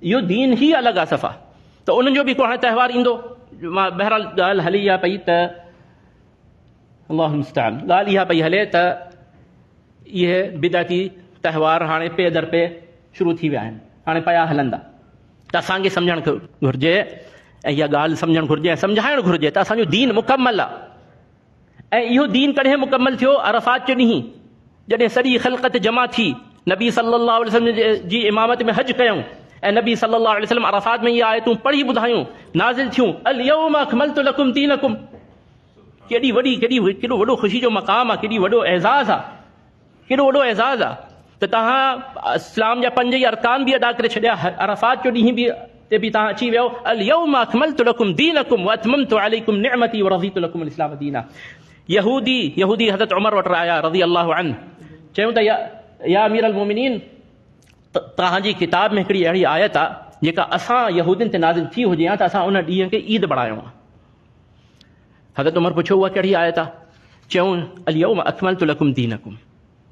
इहो दीन ई अलॻि आहे सफ़ा। त उन्हनि जो बि को हाणे त्योहार ईंदो। मां बहरहाल ॻाल्हि हली इहा पई त अल्लाहु मुस्तआन, ॻाल्हि इहा पई हले त इहे बिदअती त्योहार हाणे पे दर पे शुरू थी विया आहिनि, हाणे पिया हलंदा। त असांखे सम्झणु घुरिजे, ऐं इहा ॻाल्हि सम्झणु घुरिजे ऐं सम्झाइणु घुरिजे त असांजो दीन मुकमल आहे। ऐं इहो दीन कॾहिं मुकमल थियो? अरफ़ात जो ॾींहुं, जॾहिं सॼी ख़िलक़त जमा थी, नबी सल्लल्लाहु अलैहि वसल्लम जी इमामत में हज कयूं, ऐं नबी सल्लल्लाहु अलैहि वसल्लम अरफ़ात में इहा आयतूं पढ़ी ॿुधायूं, नाज़िल थियूं, अल यौम अकमलतु लकुम दीनकुम। केॾो वॾो ख़ुशी जो मक़ाम आहे, केॾी वॾो एज़ाज़ आहे, केॾो वॾो एज़ाज़ आहे। त त तव्हां इस्लाम जा 5 अरकान बि अदा करे छॾिया, अरफात जो ॾींहुं बि ते बि तव्हां अची वियो, अल यौम अकमलतु लकुम दीनकुम व अतममतु अलैकुम निअमती व रज़ीतु लकुम अल इस्लाम दीना। यहूदी हज़रत उमर वटि आया रज़ी अल्लाहु अन्हु, चयूं त या अमीर अल मोमिनीन, तव्हांजी किताब में हिकिड़ी अहिड़ी आयत आहे जेका असां यहूदियुनि ते नाज़िल थी हुजे हा त असां उन ॾींहं खे ईद बणायूं आहे। हज़रत उमर पुछो उहा कहिड़ी आयत आहे? चयूं अल यौम अकमलतु लकुम दीनकुम,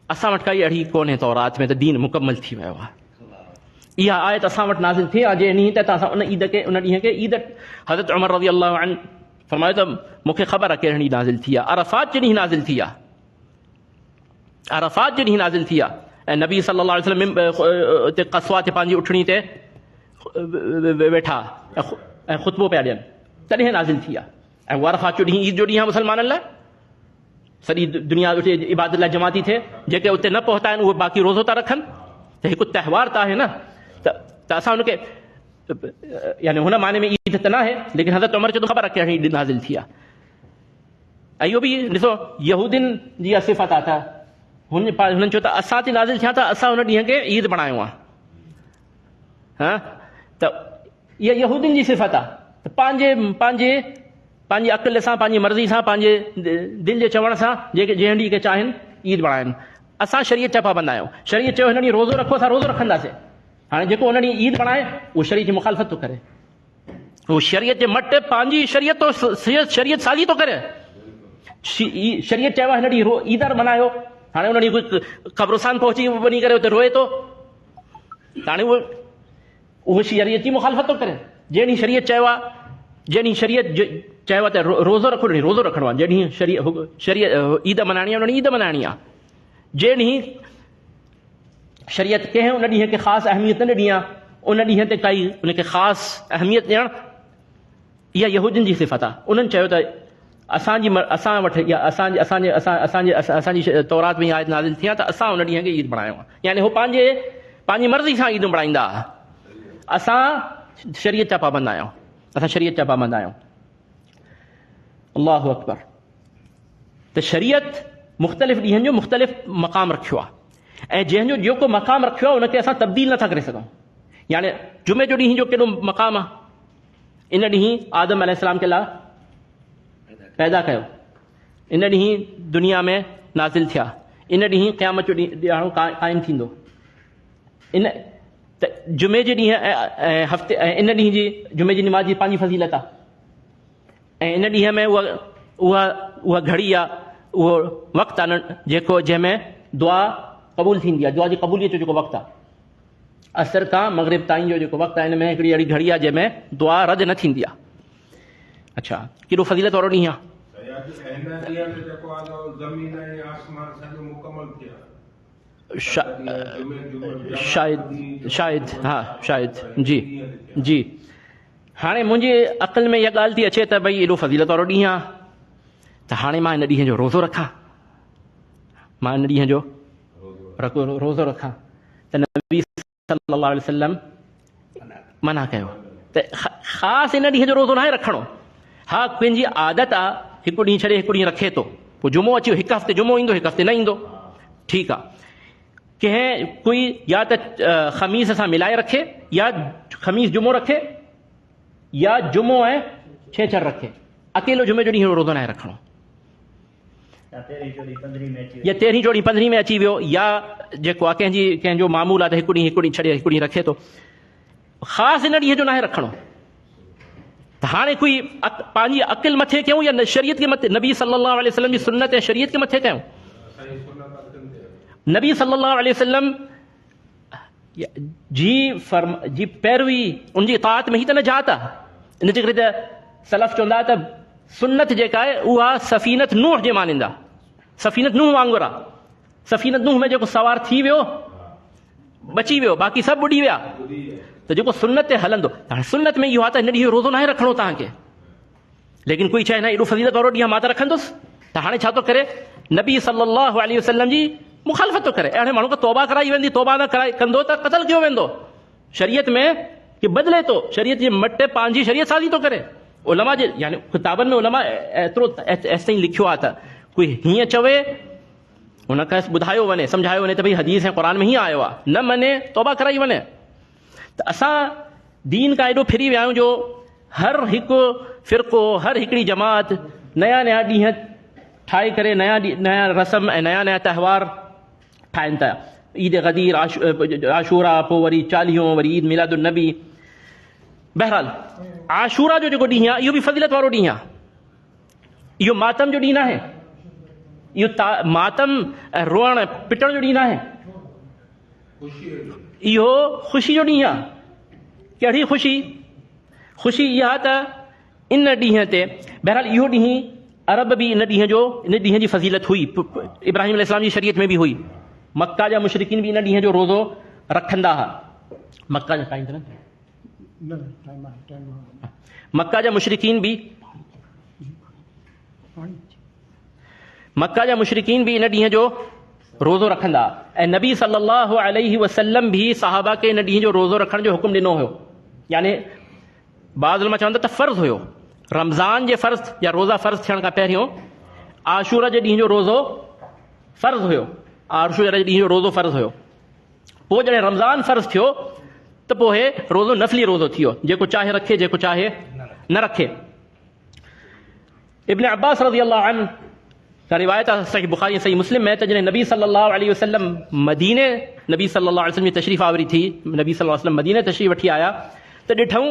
असां वटि काई अहिड़ी कोन्हे तौरात में त दीन मुकमल थी वियो आहे। इहा आयत असां वटि नाज़िल थी आहे जे ॾींहं ते असां उन ॾींहं खे ईद। हज़रत उमर रज़ी अल्लाहु अन्हु फरमायो त मूंखे ख़बर आहे कहिड़ी नाज़िल थी आहे, अरफात जे ॾींहुं नाज़िल थी आहे, अरफात जे ॾींहुं नाज़िल थी आहे। ऐं नबी सल्लल्लाहु अलैहि वसल्लम ते क़सवा ते पंहिंजी उठणी ते वेठा ऐं ख़ुतबो पिया ॾियनि, तॾहिं नाज़िल थी आहे। ऐं उहा अरफात जो ॾींहुं ईद जो ॾींहुं आहे मुस्लमाननि लाइ, सॼी दुनिया उते इबादत लाइ जमा थी थिए। जेके उते न पहुता आहिनि उहे बाक़ी रोज़ो था रखनि, त हिकु त्योहार त आहे न, त असां हुनखे यानी हुन माने में ईद त न आहे, लेकिन हज़रत उमर चयो त ख़बर आहे कहिड़ी नाज़िल थी आहे। ऐं इहो बि ॾिसो यहूदियुनि जी सिफ़त आहे, त हुननि चयो त असां ते नाज़िल थिया त असां हुन ॾींहं खे ईद बणायूं आहे। हा, त इहा यहूदियुनि जी सिफ़त आहे, त पंहिंजी अक़ल सां, पंहिंजी मर्ज़ी सां, पंहिंजे दिलि जे चवण सां जेके जंहिं ॾींहं खे चाहिनि ईद बणाइनि। असां शरीयत जा पाबंद आहियूं, शरीयत चयो हिन ॾींहुं रोज़ो रखो, असां रोज़ो रखंदासीं। हाणे जेको हुन ॾींहुं ईद बणाए उहो शरीयत जी मुखालफ़त थो करे, उहो शरीयत जे मट पंहिंजी शरीयत साज़ी थो करे। शरीयत चयो आहे हिन ॾींहुं ईदर मल्हायो, हाणे हुन ॾींहुं कोई क़ब्रिस्तान पहुची वञी करे उते रोए थो, हाणे उहो शरीयत जी मुखालफ़त थो करे। जंहिं ॾींहुं शरीयत चयो आहे, जंहिं ॾींहुं शरीयत चयो आहे त रोज़ो रखो, रोज़ो रखिणो आहे। जंहिं ॾींहुं शरीयत ईद मल्हाइणी आहे उन ॾींहुं ईद मल्हाइणी आहे। जंहिं ॾींहुं शरीयत कंहिं उन ॾींहं खे ख़ासि अहमियत न ॾिनी आहे, उन ॾींहं ते काई उनखे ख़ासि अहमियत ॾियणु, इहा यहूदियुनि जी सिफ़त आहे। उन्हनि चयो त असां वटि या असांजी तौरात में आयत नाज़िल थी आहे त असां उन ॾींहं खे ईद बणायूं आहे। यानी हू पंहिंजी मर्ज़ी सां ईद बणाईंदा। असां शरीयत जा पाबंद आहियूं, असां शरीयत जा पाबंद आहियूं। अल्लाहु अकबर। त शरीयत मुख़्तलिफ़ ॾींहंनि जो मुख़्तलिफ़ मक़ाम रखियो आहे, ऐं जंहिंजो जेको मक़ाम रखियो आहे उनखे असां तब्दील नथा करे सघूं। यानी जुमे जो ॾींहुं जो केॾो मक़ाम आहे, इन ॾींहुं आदम अलैहिस्सलाम खे अल्लाह पैदा कयो, इन ॾींहुं दुनिया में नाज़िल थिया, इन ॾींहुं क़यामत जो ॾियारो क़ाइमु थींदो। इन त जुमे जे ॾींहुं ऐं हफ़्ते ऐं इन ॾींहुं जी जुमे जी निमाज़ जी पंहिंजी फज़ीलत आहे, ऐं इन ॾींहं में उहा घड़ी आहे, उहो वक़्तु आहे जेको जंहिंमें दुआ क़बूल थींदी आहे, दुआ जी क़बूलियत जो जेको वक़्तु आहे, असर खां मग़रिब ताईं जो जेको वक़्तु आहे, हिन में हिकिड़ी अहिड़ी घड़ी आहे जंहिंमें दुआ रद न थींदी आहे। अच्छा, केॾो फज़ीलत वारो ॾींहुं आहे। शायद हा शायद जी। हाणे मुंहिंजी अक़ल में इहा ॻाल्हि थी अचे त भई एॾो फज़ीलत वारो ॾींहुं आहे, त हाणे मां हिन ॾींहं जो रोज़ो रखां, मां हिन ॾींहं जो रोज़ो रखां। त नबी सल्लल्लाहु अलैहि वसल्लम मना कयो त ख़ासि इन ॾींहं जो रोज़ो न आहे रखणो। हा, पंहिंजी आदत आहे, हिकु ॾींहुं छॾे हिकु ॾींहुं रखे थो, पोइ जुमो अची वियो, हिकु हफ़्ते जुमो ईंदो, हिकु हफ़्ते न ईंदो, ठीकु आहे। कोई या त ख़मीस सां मिलाए रखे, या ख़मीस जुमो रखे, या जुमो ऐं छंछरु रखे। अकेलो जुमे जो ॾींहुं रोज़ो न आहे रखणो, या 13 चोॾहीं 15 में अची वियो, या जेको आहे कंहिंजो मामूल आहे त हिकु ॾींहुं छॾे हिकु ॾींहुं रखे थो। ख़ासि इन ॾींहं जो न आहे रखणो। त हाणे कोई पंहिंजी अक़ल मथे कयूं या शरीयत के मथे, नबी सल्लल्लाहु अलैहि वसल्लम जी सुन्नत ऐं शरीयत के मथे कयूं। नबी सल्लल्लाहु अलैहि वसल्लम जी पैरवी, उनजी इताअत में ही त नजात आहे। इन जे करे त सलफ़ चवंदा त सुन्नत जेका आहे उहा सफ़ीनत नूह जे मानंदा, सफ़ीनत नूह वांगुरु आहे। सफ़ीनत नूह में जेको सवार थी वियो बची वियो, बाक़ी सभु ॿुॾी विया। त जेको सुन्नत ते हलंदो, हाणे सुन्नत में इहो आहे त हिन ॾींहुं रोज़ो न आहे रखणो तव्हांखे, लेकिन कोई चए न एॾो फज़ीलत वारो ॾींहुं मां त रखंदुसि। त हाणे छा थो करे, नबी सल्लल्लाहु अलैहि वसल्लम जी मुखालफ़त थो करे। अहिड़े माण्हू खे तौबा कराई वेंदी, तौबा न कंदो त क़तल कयो वेंदो। शरीयत में कि बदिले थो, शरीयत जे मट पंहिंजी शरीयत साज़ी थो करे। उलमा जे यानी किताबनि में उलमा एतिरो ऐसि ताईं लिखियो आहे त कोई हीअं चवे उनखे ॿुधायो वञे, सम्झायो वञे त भई हदीस ऐं क़ुर में ही आयो आहे, न मञे तौबा कराई वञे। त असां दीन खां एॾो फिरी विया आहियूं जो हर हिकु फ़िरक़ो, हर हिकिड़ी जमात नया नया ॾींहं ठाहे करे नया रस्म ऐं नया त्योहार ठाहिनि था। ईद ग़दीर, आशूरा, पोइ वरी चालीहो, वरी ईद मिलादुन्नबी। बहरहाल आशूरा जो जेको ॾींहुं आहे इहो बि फज़ीलत वारो ॾींहुं आहे। इहो मातम जो ॾींहुं आहे, इहो मातम ऐं रोअण पिटण जो ॾींहुं आहे, इहो ख़ुशी जो ॾींहुं आहे। कहिड़ी ख़ुशी? ख़ुशी इहा त इन ॾींहं ते, बहरहाल इहो ॾींहुं अरब बि इन ॾींहं जी फज़ीलत हुई, इब्राहिम अलैहिस्सलाम जी शरीयत में बि हुई। मक्का जा मुशरिकीन बि इन ॾींहं जो रोज़ो रखंदा हुआ। मक्का जा मुशरिकीन बि इन ॾींहं जो रोज़ो रखंदा, ऐं नबी सल्लल्लाहु अलैहि वसल्लम भी सहाबा खे इन ॾींहं जो रोज़ो रखण जो हुकुम ॾिनो हुयो। यानी बाज़ उलमा चवंदा त फ़र्ज़ हुयो, रमज़ान जे फ़र्ज़ या रोज़ा फ़र्ज़ थियण खां पहिरियों आशूरा जे ॾींहं जो रोज़ो फ़र्ज़ हुयो, आशूरा जे ॾींहं जो रोज़ो फ़र्ज़ हुयो। पोइ जॾहिं रमज़ान फ़र्ज़ थियो त पोइ हे रोज़ो नफ़ली रोज़ो थी वियो, जेको चाहे रखे, जेको चाहे न रखे। इब्न अब्बास रज़ी अल्लाह अन्हु का रिवायत आहे सही बुखारी सही मुस्लिम में, त जॾहिं नबी सल्लल्लाहु अलैहि वसल्लम नबी सल्लल्लाहु अलैहि वसल्लम जी तशरीफ़ आवरी थी, नबी सल्लल्लाहु अलैहि वसल्लम मदीने तशरीफ़ वठी आया त ॾिठूं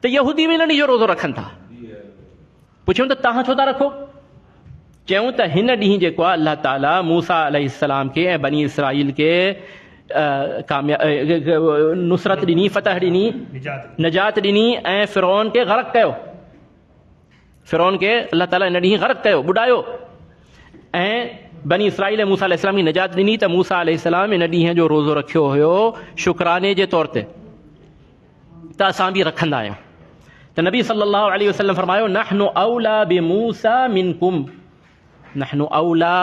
त यहूदी बि इन ॾींहं जो रोज़ो रखनि था। पुछियूं त तव्हां छो था रखो? चयूं त हिन ॾींहुं जेको आहे अल्लाह ताला मूसा अलैहिस्सलाम खे ऐं बनी इसराईल खे नुसरत ॾिनी, फतह ॾिनी, निजात ॾिनी ऐं फ़िरौन खे ग़रक़ कयो। फ़िरौन खे अल्लाह ताला इन ॾींहुं ग़रक़ कयो, बुॾायो, ऐं बनी इसराईल ऐं मूसा अलैहिस्सलाम खे निजात ॾिनी। त मूसा अलैहिस्सलाम इन ॾींहं जो रोज़ो रखियो हुयो शुक्राने जे तौर ते, त असां बि रखंदा आहियूं। त नबी सल्लल्लाहु अलैहि वसल्लम फरमायो, नहनु औला बिमूसा मिनकुम, नहनु औला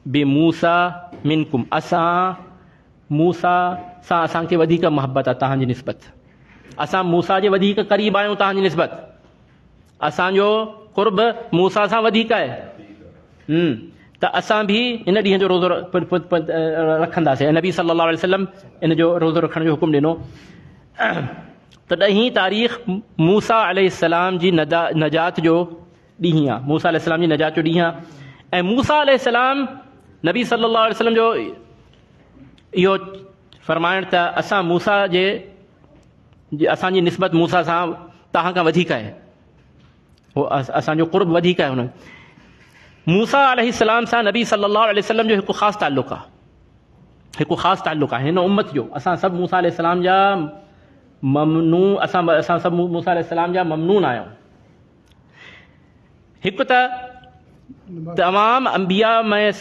बिमूसा मिनकुम, असां मूसा सां असांखे वधीक मोहबत आहे तव्हांजी निस्बत, असां मूसा जे वधीक क़रीब आहियूं तव्हांजी निस्बत, असांजो क़ुर्ब मूसा सां वधीक आहे। त असां बि इन ॾींहं जो रोज़ो रखंदासीं। ऐं नबी सल्लल्लाहु अलैहि वसल्लम इन जो रोज़ो रखण जो हुकुम ॾिनो। त 10 तारीख़ मूसा अलैहिस्सलाम जी नजात जो ॾींहुं आहे, मूसा अलैहिस्सलाम जी नजात जो ॾींहुं आहे। ऐं मूसा अलैहिस्सलाम नबी सल्लल्लाहु अलैहि वसल्लम जो इहो फरमाइण त असां मूसा असांजी निस्बत मूसा सां तव्हां खां वधीक आहे, उहो असांजो क़ुर्ब वधीक आहे। हुन मूसा अलैहिस्सलाम सां नबी सल्लल्लाहु अलैहि वसल्लम जो हिकु ख़ासि ताल्लुक़ु आहे, हिकु ख़ासि ताल्लुक़ु आहे हिन उम्मत जो। असां सभु मूसा अलैहिस्सलाम जा असां सभु मूसा अलैहिस्सलाम जा ममनून आहियूं। हिकु त तमाम अंबिया में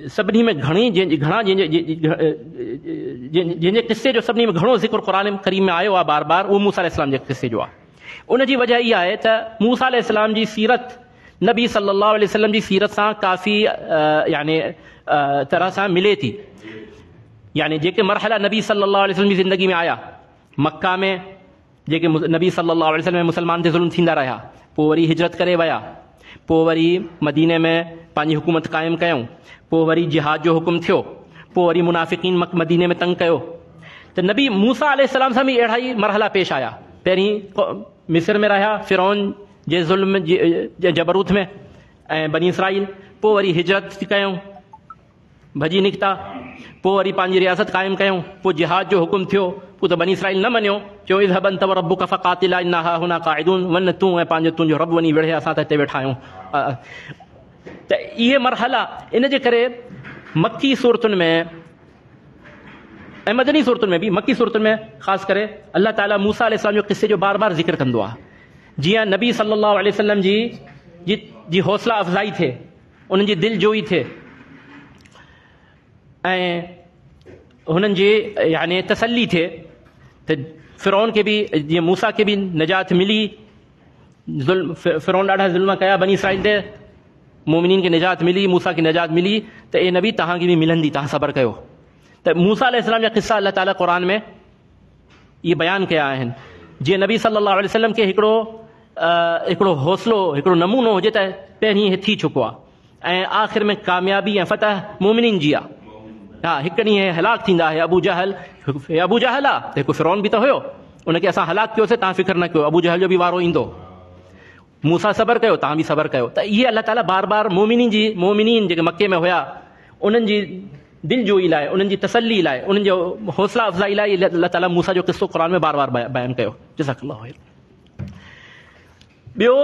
सभिनी में जंहिंजे किस्से जो सभिनी में घणो ज़िक्र क़ुरान करीम में आयो आहे बार बार, उहो मूसा अलैहिस्सलाम जे किस्से जो आहे। उनजी वजह इहा आहे त मूसा अलैहिस्सलाम जी सीरत नबी सल्लल्लाहु अलैहि वसल्लम जी सीरत सां काफ़ी यानी तरह सां मिले थी। यानी जेके मरहला नबी सल्लल्लाहु अलैहि वसल्लम जी ज़िंदगी में आया, मक्का में जेके नबी सल्लल्लाहु अलैहि वसल्लम मुसलमान ते ज़ुल्म थींदा रहिया, पोइ वरी हिजरत करे विया, पोइ वरी मदीने में पंहिंजी हुकूमत क़ाइमु कयूं, पोइ वरी जिहाद जो हुकुम थियो, पोइ वरी मुनाफ़िकीन मदीने में तंग कयो। त नबी मूसा अलैहिस्सलाम सां बि अहिड़ा ई मरहला पेश आया। पहिरीं मिस्र में रहिया फ़िरौन जे ज़ुल्म जे जबरूत में ऐं बनी इसराईल, पोइ वरी हिजरत कयूं, भॼी निकिता, पोइ वरी पंहिंजी रियासत क़ाइमु कयूं, पोइ जिहाद जो हुकुम थियो, पोइ त बनी इसराईल न मञियो, चयो इज़हब अंत व रब्बुक फ़क़ातिला इन्ना हाहुना क़ाइदून, वञ तूं ऐं तुंहिंजो रब वञी विढ़े, असां त हिते वेठा आहियूं। त इहे मरहला इन जे करे मक्की सूरतुनि में ऐं मदनी सूरतुनि में बि, मक्की सूरतुनि में ख़ासि करे अल्लाह ताला मूसा अलैहिस्सलाम जो किस्से जो बार बार ज़िक्र कंदो आहे, जीअं नबी सल्लल्लाहु अलैहि वसल्लम जी हौसला अफ़ज़ाई थिए, उन्हनि जी दिलि जोई थिए ऐं हुननि जी यानी तसल्ली थिए। त फ़िरौन खे बि जीअं मूसा खे बि निजात मिली, फ़िरौन ॾाढा ज़ुल्म कया बनी इसराईल ते, मोमिनीन खे निजात मिली, मूसा खे निजात मिली, त ए नबी तव्हांखे बि मिलंदी, तव्हां सब्र कयो। त मूसा अलैहिस्सलाम जा क़िस्सा अल्लाह ताला क़ुरान में इहे बयानु कया आहिनि। जीअं नबी सल्लल्लाहु अलैहि वसल्लम खे हिकिड़ो हौसलो, हिकिड़ो नमूनो हुजे त पहिरीं थी चुको आहे। ऐं आख़िर में कामयाबी ऐं फतह मोमिनीन जी आहे। हा, हिकु ॾींहुं हलाक थींदा आहे अबू जहल आहे त हिकु फिरौन बि त हुयो, उनखे असां हलाक कयोसीं, तव्हां फिक्र न कयो, अबू जहल जो बि वारो ईंदो। मूसा सबर कयो, तव्हां बि सबर कयो। त इहे अलाह ताला बार बार मोमिनीन जेके मके में हुया उन्हनि जी दिलि जोई लाइ, उन्हनि जी तसल्ली लाइ, उन्हनि जो हौसला अफ़ज़ाई लाइ अलाह ताला मूसा जो क़िस्सो क़ुरान में बार बार बयानु कयो। जज़ाकल्लाहु खैर। ॿियो,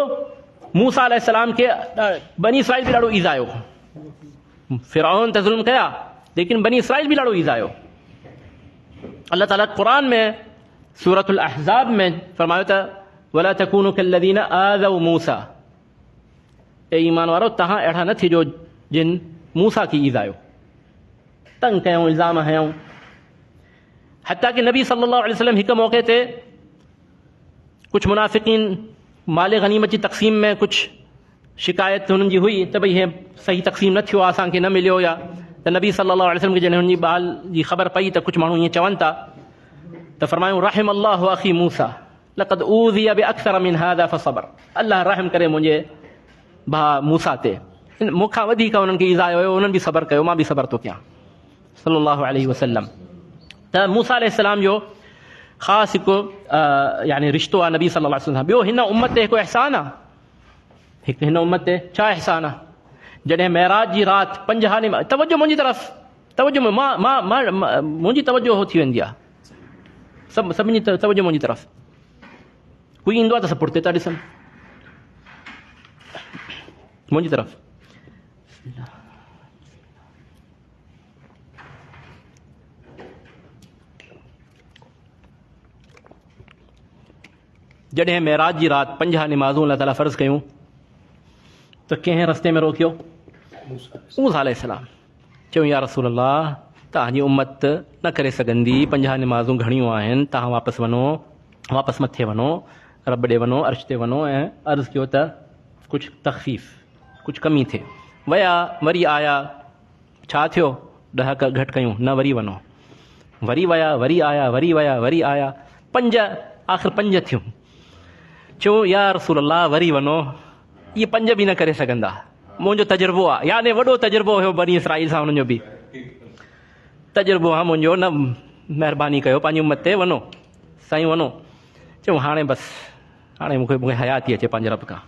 मूसा अलैहिस्सलाम खे बनी इसराइल बि ॾाढो ईज़ायो। फिरौन त ज़ुल्म कया, लेकिन बनी इसराइल बि ॾाढो ईज़ायो। अलाह ताला क़ुरान में सूरतुल अहज़ाब में फरमायो त वला तकूनु कल्लज़ीना आज़ौ मूसा, ए ईमान वारो तव्हां अहिड़ा न थिजो जिन मूसा खे ईज़ायो, तंग कयूं, इल्ज़ाम हयूं। हत्ता कि नबी सल्लल्लाहु अलैहि वसल्लम हिकु मौक़े ते कुझु मुनाफ़िक़ीन माल गनीमत जी तक़सीम में कुझु शिकायत हुननि जी हुई त भई हे सही तक़सीम न थियो आहे, असांखे न मिलियो, या त नबी सल्लल्लाहु अलैहि वसल्लम खे जॾहिं हुनजी ॻाल्हि जी ख़बर पई त कुझु माण्हू ईअं चवनि था त फरमायूं रहिम अल्लाहु अख़ी मूसा लक़द ऊज़िया बिअक्सर मिन हाज़ा फसबर, अल्लाह रहम करे मुंहिंजे भाउ मूसा ते, मूंखां वधीक उन्हनि खे ईज़ायो हुयो, उन्हनि बि सबर कयो, मां बि सबर थो कयां सल्लल्लाहु अलैहि वसल्लम। त मूसा अलैहिस्सलाम जो ख़ासि हिकु यानी रिश्तो आहे नबी सल्लल्लाहु अलैहि वसल्लम। ॿियो, हिन उम्मत ते हिकु एहसान आहे, हिन उम्मत ते छा एहसान आहे? जॾहिं मेराज जी राति 5 निमाज़, तवजो मुंहिंजी तरफ़, तवजो मुंहिंजी तवजो हो थी वेंदी आहे, सभिनी तवजो मुंहिंजी तरफ़। कोई ईंदो आहे त सभु पुठिते था ॾिसनि मुंहिंजी तरफ़। जॾहिं मेराज जी राति 5 निमाज़ूं अल्लाह ताला फ़र्ज़ कयूं त कंहिं रस्ते में रोकियो? मूसा अलैहिस्सलाम। चयूं या रसूल अल्लाह, तव्हांजी उम्मत न करे सघंदी, 5 निमाज़ूं घणियूं आहिनि, तव्हां वापसि वञो, वापसि मथे वञो, रब ॾे वञो, अर्श ते वञो ऐं अर्ज़ु कयो त कुझु तख़फ़ीफ़, कुझु कमी थिए। विया, वरी आया, छा थियो? 10 घटि कयूं, न वरी वञो, वरी विया, वरी आया, वरी विया, वरी आया, 5, आख़िर 5 थियूं। चयो या रसूल अल्लाह वरी वञो, इहे 5 बि न करे सघंदा, मुंहिंजो तजुर्बो आहे, यानी वॾो तजुर्बो हुयो बनी इसराइल सां, हुननि जो बि तजुर्बो आहे मुंहिंजो, न महिरबानी कयो पंहिंजी उम्मत ते, वञो साईं वञो। चयूं हाणे बसि, हाणे मूंखे हया थी अचे पंहिंजे रब खां।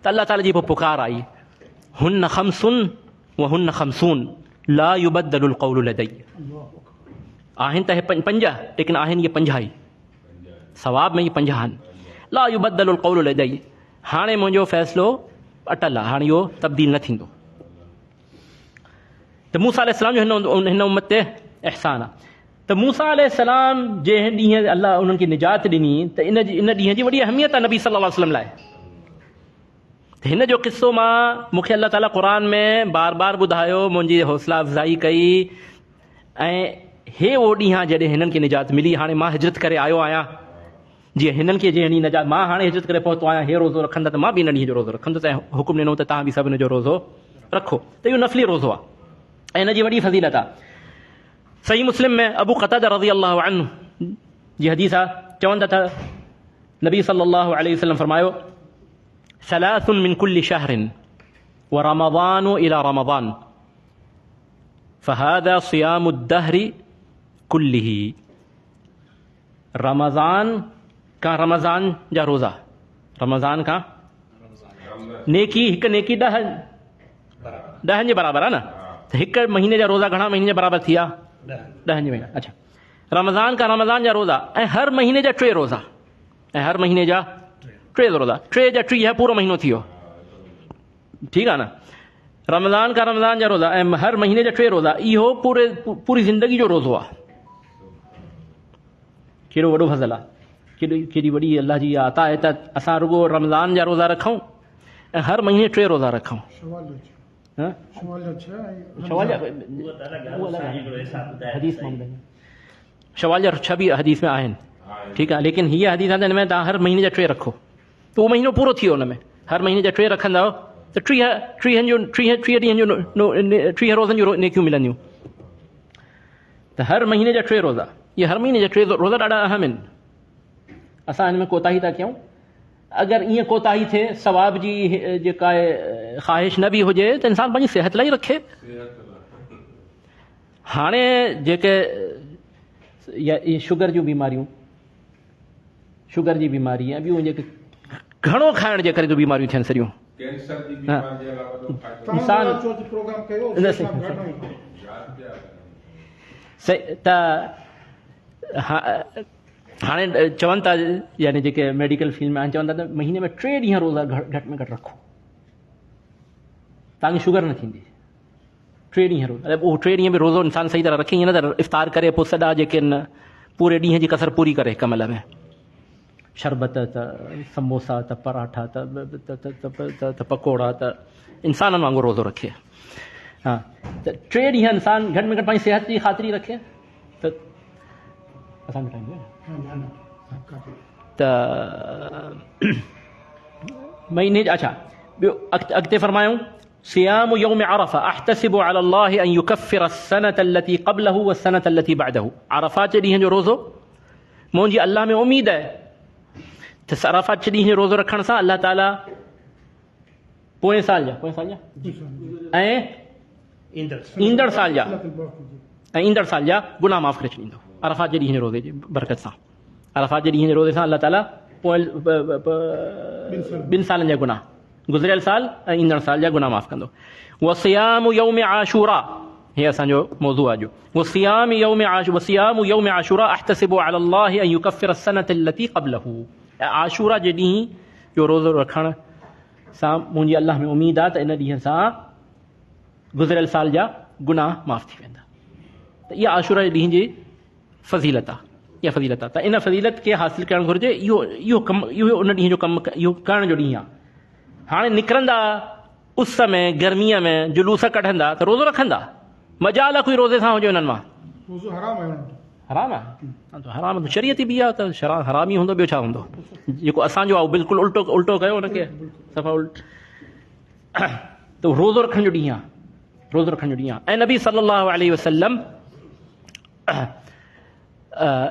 त अल्लाह ताला जी पोइ पुकार आई, हुन ख़म्सुन व हुन ख़म्सून ला युबद्दलुल क़ौलु लदई। आहिनि त हे 5, लेकिन आहिनि इहे 50 ई, सवाब में इहे 50 आहिनि। ला युबद्दलुल क़ौलु लदई, हाणे मुंहिंजो फ़ैसिलो अटल आहे, हाणे इहो तब्दील न थींदो। त मूसा अलैहिस्सलाम जो हिन उम्मत ते एहसान आहे। त मूसा अलैहिस्सलाम जंहिं ॾींहुं अल्लाह उन्हनि खे निजात ॾिनी, त इन ॾींहं जी वॾी अहमियत आहे नबी सल्लल्लाहु अलैहि वसल्लम लाइ। त हिन जो क़िस्सो मूंखे अल्लाह ताला क़ुरान में बार बार ॿुधायो, मुंहिंजी हौसला अफ़ज़ाई कई, ऐं हे उहो ॾींहुं आहे जॾहिं हिननि खे निजात मिली। हाणे मां हिजरत करे आयो आहियां, जीअं हिननि खे जंहिं ॾींहुं निजात, मां हाणे हिजरत करे पहुतो आहियां, हे रोज़ो रखंदा त मां बि इन ॾींहं जो रोज़ो रखंदुसि, ऐं हुकुम ॾिनो त तव्हां बि सभु हिन जो रोज़ो रखो। त इहो नफ़ली रोज़ो आहे ऐं हिन जी वॾी फ़ज़ीलत आहे। सही मुस्लिम में अबू क़तादा रज़ियल्लाहु अन्हु जी हदीस आहे, चवंदा त नबी सल्लल्लाहु अलैहि वसल्लम फरमायो, सलासुन मिन कुल्लि शहरिन व रमज़ानु इला रमज़ान फ़हाज़ा सियामु दहरि कुल्लिही। रमज़ान का रमज़ान जा रोज़ा, रमज़ान का नेकी, हिकु नेकी 10 जे बराबरि आहे न। त हिकु महीने जा रोज़ा घणा महीने जे बराबरि थी विया? 10 जे महीने। अच्छा, रमज़ान का रमज़ान जा रोज़ा, ऐं हर महीने जा 3 रोज़ा, ऐं हर महीने जा 3 रोज़ा, 3 जा 3 पूरो महीनो थी वियो, ठीकु आहे न। रमज़ान का रमज़ान जा रोज़ा ऐं हर महीने जा 3 रोज़ा, इहो पूरी ज़िंदगी जो रोज़ो आहे। कहिड़ो वॾो फज़ल आहे, केॾी वॾी अल्लाह जी आता आहे त असां रुॻो रमज़ान जा रोज़ा रखूं ऐं हर महीने 3 रोज़ा रखूं। शवाल जा 6 बि हदीस में आहिनि, ठीकु आहे, लेकिन हीअ हदीस आहे त हिन में तव्हां हर महीने जा 3 रखो, त उहो महीनो पूरो थी वियो। हुन में हर महीने जा 3 रखंदव त 30 रोज़नि जूं नेकियूं मिलंदियूं। त हर महीने जा 3 रोज़ा, इहे हर महीने जा 3 रोज़ा ॾाढा अहम आहिनि। असां हिन में कोताही था कयूं अगरि ईअं कोताही थिए सवाब जी जेका आहे ख़्वाहिश न बि हुजे त इंसानु पंहिंजी सिहत लाइ रखे। हाणे जेके इहे शुगर जूं बीमारियूं, शुगर जी बीमारी ऐं ॿियूं जेके घणो खाइण जे करे जो बीमारियूं थियनि सॼियूं, त हाणे चवनि था यानी जेके मेडिकल फील्ड में आहिनि चवनि था त महीने में 3 ॾींहं रोज़ा घटि में घटि रखो, तव्हांखे शुगर न थींदी। 3 ॾींहं रोज़, उहो 3 ॾींहं बि रोज़ो इंसानु सही तरह रखे, ईअं न त इफ़्तार करे पोइ सॼा जेके आहिनि पूरे ॾींहं जी कसर पूरी करे कमल में, शरबत त समोसा त पराठा त पकोड़ा त इंसाननि वांगुरु रोज़ो रखे। हा त 3 ॾींहं इंसानु घटि में घटि पंहिंजी सिहत जी ख़ातिरी रखे त असां त महीने अच्छा ॿियो अॻिते फरमायूं सियाम यौम अरफा अहतसिबु अला अल्लाह अन युकफ्फिर السنة التي قبله والسنة التي بعده। अरफात जे ॾींहं जो रोज़ो मुंहिंजी अल्लाह में उमीद आहे त अरफात जे ॾींहं जो रोज़ो रखण सां अल्लाह ताला पोएं साल जा ऐं ईंदड़ साल जा गुनाह माफ़ करे छॾींदो। अरफात जे ॾींहं जे रोज़े जी बरकत सां, अरफात जे ॾींहं जे रोज़े सां अल्लाह ताला पोइ 2 सालनि जा गुनाह, गुज़िरियल साल ऐं ईंदड़ साल जा गुनाह माफ़ कंदो। वसियाम यौम आशूरा, हे असांजो मौज़ू आहे जो वसियाम यौम आशूरा अहतसिबु अला अल्लाह अन युकफ्फिर السنة التي قبله। आशूरा जे ॾींहुं जो रोज़ो रखण सां मुंहिंजी अल्लाह में उमीद आहे त इन ॾींहं सां गुज़िरियल साल जा गुनाह माफ़ थी वेंदा। त इहा आशूरा जे ॾींहं जी फज़ीलत आहे, इहा फज़ीलत आहे। त इन फज़ीलत खे हासिलु करणु घुरिजे। इहो उन ॾींहं जो कमु इहो करण जो ॾींहुं आहे। हाणे निकिरंदा उस में गर्मीअ में जुलूस कढंदा त रोज़ो रखंदा, मजाल कोई रोज़े सां हुजे उन्हनि मां, हराम आहे, हराम शरीयती बि आहे त हराम ई हूंदो, ॿियो छा हूंदो। जेको असांजो आहे बिल्कुलु उल्टो कयो हुनखे सफ़ा त रोज़ो रखण जो ॾींहुं आहे, रोज़ो रखण जो ॾींहुं आहे। ऐं नबी सल्लल्लाहु अलैहि वसल्लम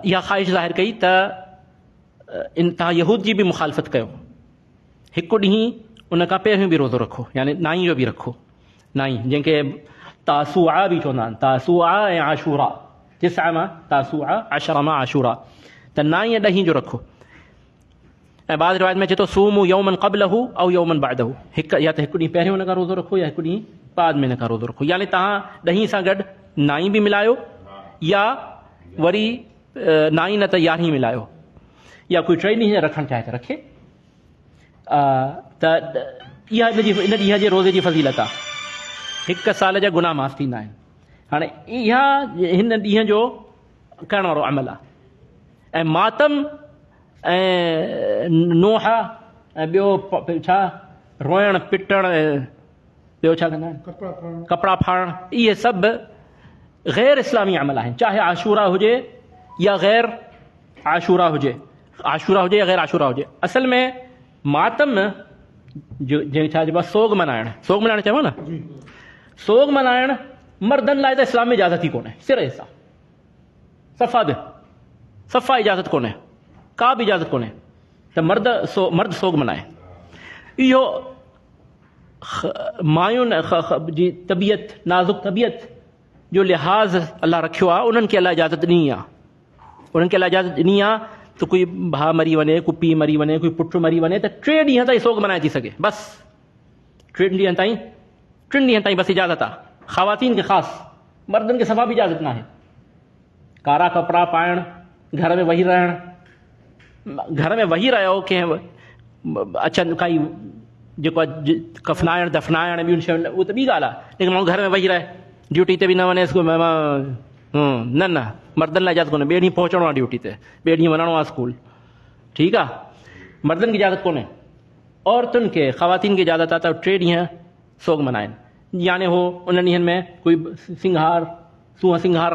इहा ख़्वाहिश ज़ाहिर कई त तव्हां यहूद जी बि मुखालफ़त कयो, हिकु ॾींहुं उन खां पहिरियों बि रोज़ो रखो, यानी नाई जो बि रखो, नाई जंहिंखे तासूआ बि चवंदा आहिनि, तासूआ ऐं आशूरा, 9 मां तासूआ 10 मां आशूरा, त नाई ऐं 10 जो रखो। ऐं बाद रिवायत में अचे थो सूमु यौमन क़ब्लहु औ यौमन बादहु, या त हिकु ॾींहुं पहिरियों हुन खां रोज़ो रखो या हिकु ॾींहुं बाद में हिन खां रोज़ो रखो, यानी तव्हां 10 सां गॾु नाई बि मिलायो या वरी नाई न त 11 मिलायो, या कोई 3 ॾींहं रखणु चाहे त रखे। त इहा इन ॾींहं जे रोज़े जी फज़ीलत आहे, 1 साल जा गुनाह माफ़ थींदा आहिनि। हाणे इहा हिन ॾींहं जो करण वारो अमल आहे। ऐं मातम ऐं नोह ऐं ॿियो छा रोइण पिटण, ॿियो छा कंदा आहिनि कपिड़ा फाड़ण, इहे सभु ग़ैर इस्लामी अमल आहिनि, चाहे आशूरा हुजे या ग़ैर आशूरा हुजे, आशूरा हुजे या ग़ैर आशूरा हुजे। असल में मातम जंहिं छा चइबो आहे सोग मल्हाइण चइबो न, सोग मल्हाइण मर्दनि लाइ त इस्लाम में इजाज़त ई कोन्हे, सिर सां सफ़ा इजाज़त कोन्हे, का बि इजाज़त कोन्हे त मर्द सोग मल्हाए। इहो मायुनि जी तबियत, नाज़ुक तबियत जो लिहाज़ अलाह रखियो आहे, उन्हनि खे अलाह इजाज़त ॾिनी आहे, उन्हनि खे अलाह इजाज़त ॾिनी आहे त कोई भाउ मरी वञे, कोई पीउ मरी वञे, कोई पुटु मरी वञे त 3 ॾींहं ताईं सोग मल्हाए थी सघे, बसि 3 ॾींहं ताईं बसि इजाज़त आहे। ख़वातीन खे ख़ासि, मर्दनि खे सफ़ा बि इजाज़त न आहे। कारा कपिड़ा पाइण, घर में वेही रहण, घर में वेही रहियो कंहिं अचनि काई जेको आहे कफनाइण दफ़नाइण ॿियूं शयूं, उहा त ॿी ॻाल्हि आहे, लेकिन माण्हू घर में वेही रहे, ड्यूटी ते बि न वञे, न मर्दनि लाइ इजाज़त कोन्हे, ॿिए ॾींहुं पहुचणो आहे ड्यूटी ते, ॿिए ॾींहुं वञिणो आहे स्कूल, ठीकु आहे, मर्दनि खे इजाज़त कोन्हे। औरतुनि खे ख़वातीन खे इजाज़त आहे त 3 ॾींहं सोग मल्हाइनि, याने हो उन ॾींहंनि में कोई सिंगार सूंहं सिंगार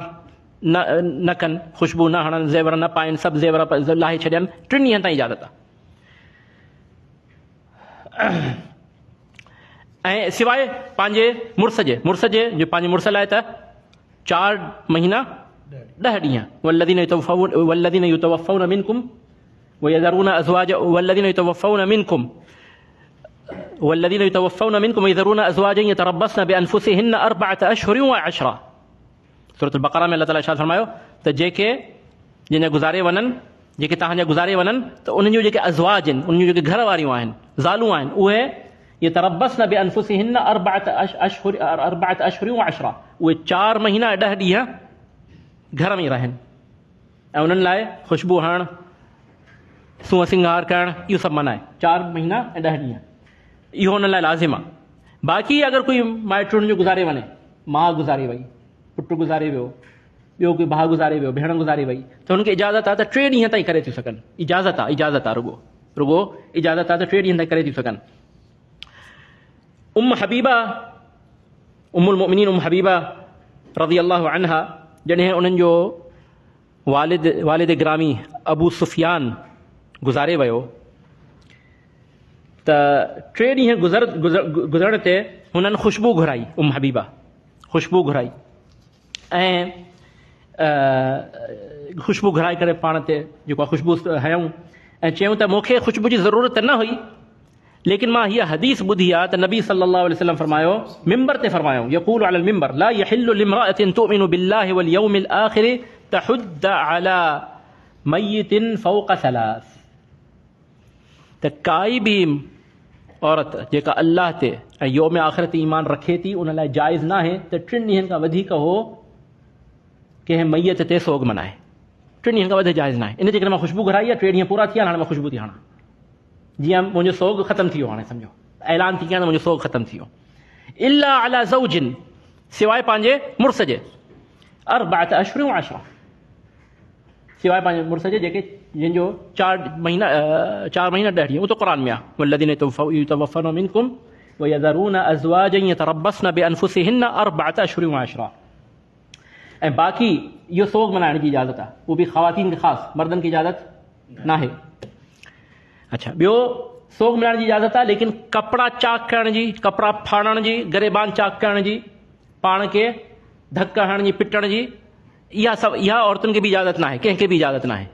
न कनि, ख़ुशबू न हणनि, ज़ेवर न पाइनि, सभु ज़ेवर लाहे छॾनि, 3 ॾींहंनि ताईं इजाज़त आहे। ऐं सवाइ पंहिंजे मुड़ुस जे जो पंहिंजे मुड़ुस लाइ त 4 महीना 10 ॾींहं, वल्लज़ीन युतवफ़ौन मिनकुम ويذرون أزواجا والذين يتوفون منكم ويذرون أزواجا يتربصن بأنفسهن 4 أشهر و10. सूरत बक़रा में अल्लाह ताला इरशाद फरमायो त जेके जिन गुज़ारे वञनि, जेके तव्हांजा गुज़ारे वञनि, त उन्हनि जूं जेके अज़वाज आहिनि, उन्हनि जूं जेके घर वारियूं आहिनि, ज़ालूं आहिनि, उहे यतरबस्न बिअनफुसिहिन्न 4 अशहुर व10, उहे 4 महीना 10 ॾींहं घर में रहनि ऐं उन्हनि लाइ ख़ुशबू हणणु, सूंहं सिंगार करणु, इहो सभु मना आहे. 4 महीना ऐं 10 ॾींहं इहो हुन लाइ लाज़िम आहे. बाक़ी अगरि कोई माइट जो गुज़ारे वञे, माउ गुज़ारे वई, पुटु गुज़ारे वियो, ॿियो कोई भाउ गुज़ारे वियो, भेण गुज़ारे वई, त हुनखे इजाज़त आहे त 3 ॾींहं ताईं करे थियूं सघनि. इजाज़त आहे रुगो इजाज़त आहे त 3 ॾींहं ताईं करे थियूं सघनि. उम्मुल मोमिनीन हबीबा रज़ी अल्लाहु अन्हा, जॾहिं उन्हनि जो वालिद ग्रामी अबू सुफियान गुज़ारे वियो त 3 ॾींहं गुज़रण ते हुननि ख़ुशबू घुराई. हबीबा ख़ुशबू घुराई ऐं ख़ुशबू घुराए करे पाण ते जेको आहे ख़ुशबू हयऊं ऐं चयूं त मूंखे ख़ुशबू जी ज़रूरत न हुई, लेकिन मां हीअ हदीस ॿुधी आहे त नबी सल्लल्लाहु अलैहि वसल्लम फरमायो, मिंबर ते फरमायो, यक़ूलु अलल मिंबर ला यहिल्लु लिम्राअतिन तुमिनु बिल्लाहि वल यौमिल आखिर तहुद्द अला मय्यतिन फौक़ 3. त काई बि औरत जेका अल्लाह ते ऐं यौम आख़िर ते ईमान रखे थी, उन लाइ जाइज़ न आहे त 3 ॾींहंनि खां वधीक हो कंहिं मैयत ते सोग मनाए. 3 ॾींहंनि खां वधीक जाइज़ न आहे. इन जे करे मां ख़ुशबू घुराई आहे, 3 ॾींहं पूरा थी विया, हाणे मां ख़ुशबू थी हणां, जीअं मुंहिंजो सोग ख़तमु थी वियो. हाणे सम्झो ऐलान थी कयां त मुंहिंजो सोग ख़तमु थी वियो. इल्ला अला ज़ौजिन, सिवाय पंहिंजे मुड़ुस जे, 4 अशहुर व10, सिवाय पंहिंजे मुड़ुस जे जेके जिन जो 4 महीना 10 ॾींहं. उहो त क़ुरान में आहे, वल्लज़ीन यतवफ़्फ़ऊना मिनकुम वयज़रूना अज़वाजन यतरबस्न बिअनफुसिहिन्न 4 अशहुर व10. ऐं बाक़ी इहो सोग मनाइण जी इजाज़त आहे, उहो बि ख़वातीन खे ख़ासि, मर्दनि खे इजाज़त न आहे. अच्छा, ॿियो सोग मनाइण जी इजाज़त आहे, लेकिन कपिड़ा चाक करण जी, कपिड़ा फाड़ण जी, गरेबान चाक करण जी, पाण खे धक हणण जी, पिटण जी, इहा औरतुनि खे बि इजाज़त न आहे, कंहिंखे बि इजाज़त न आहे.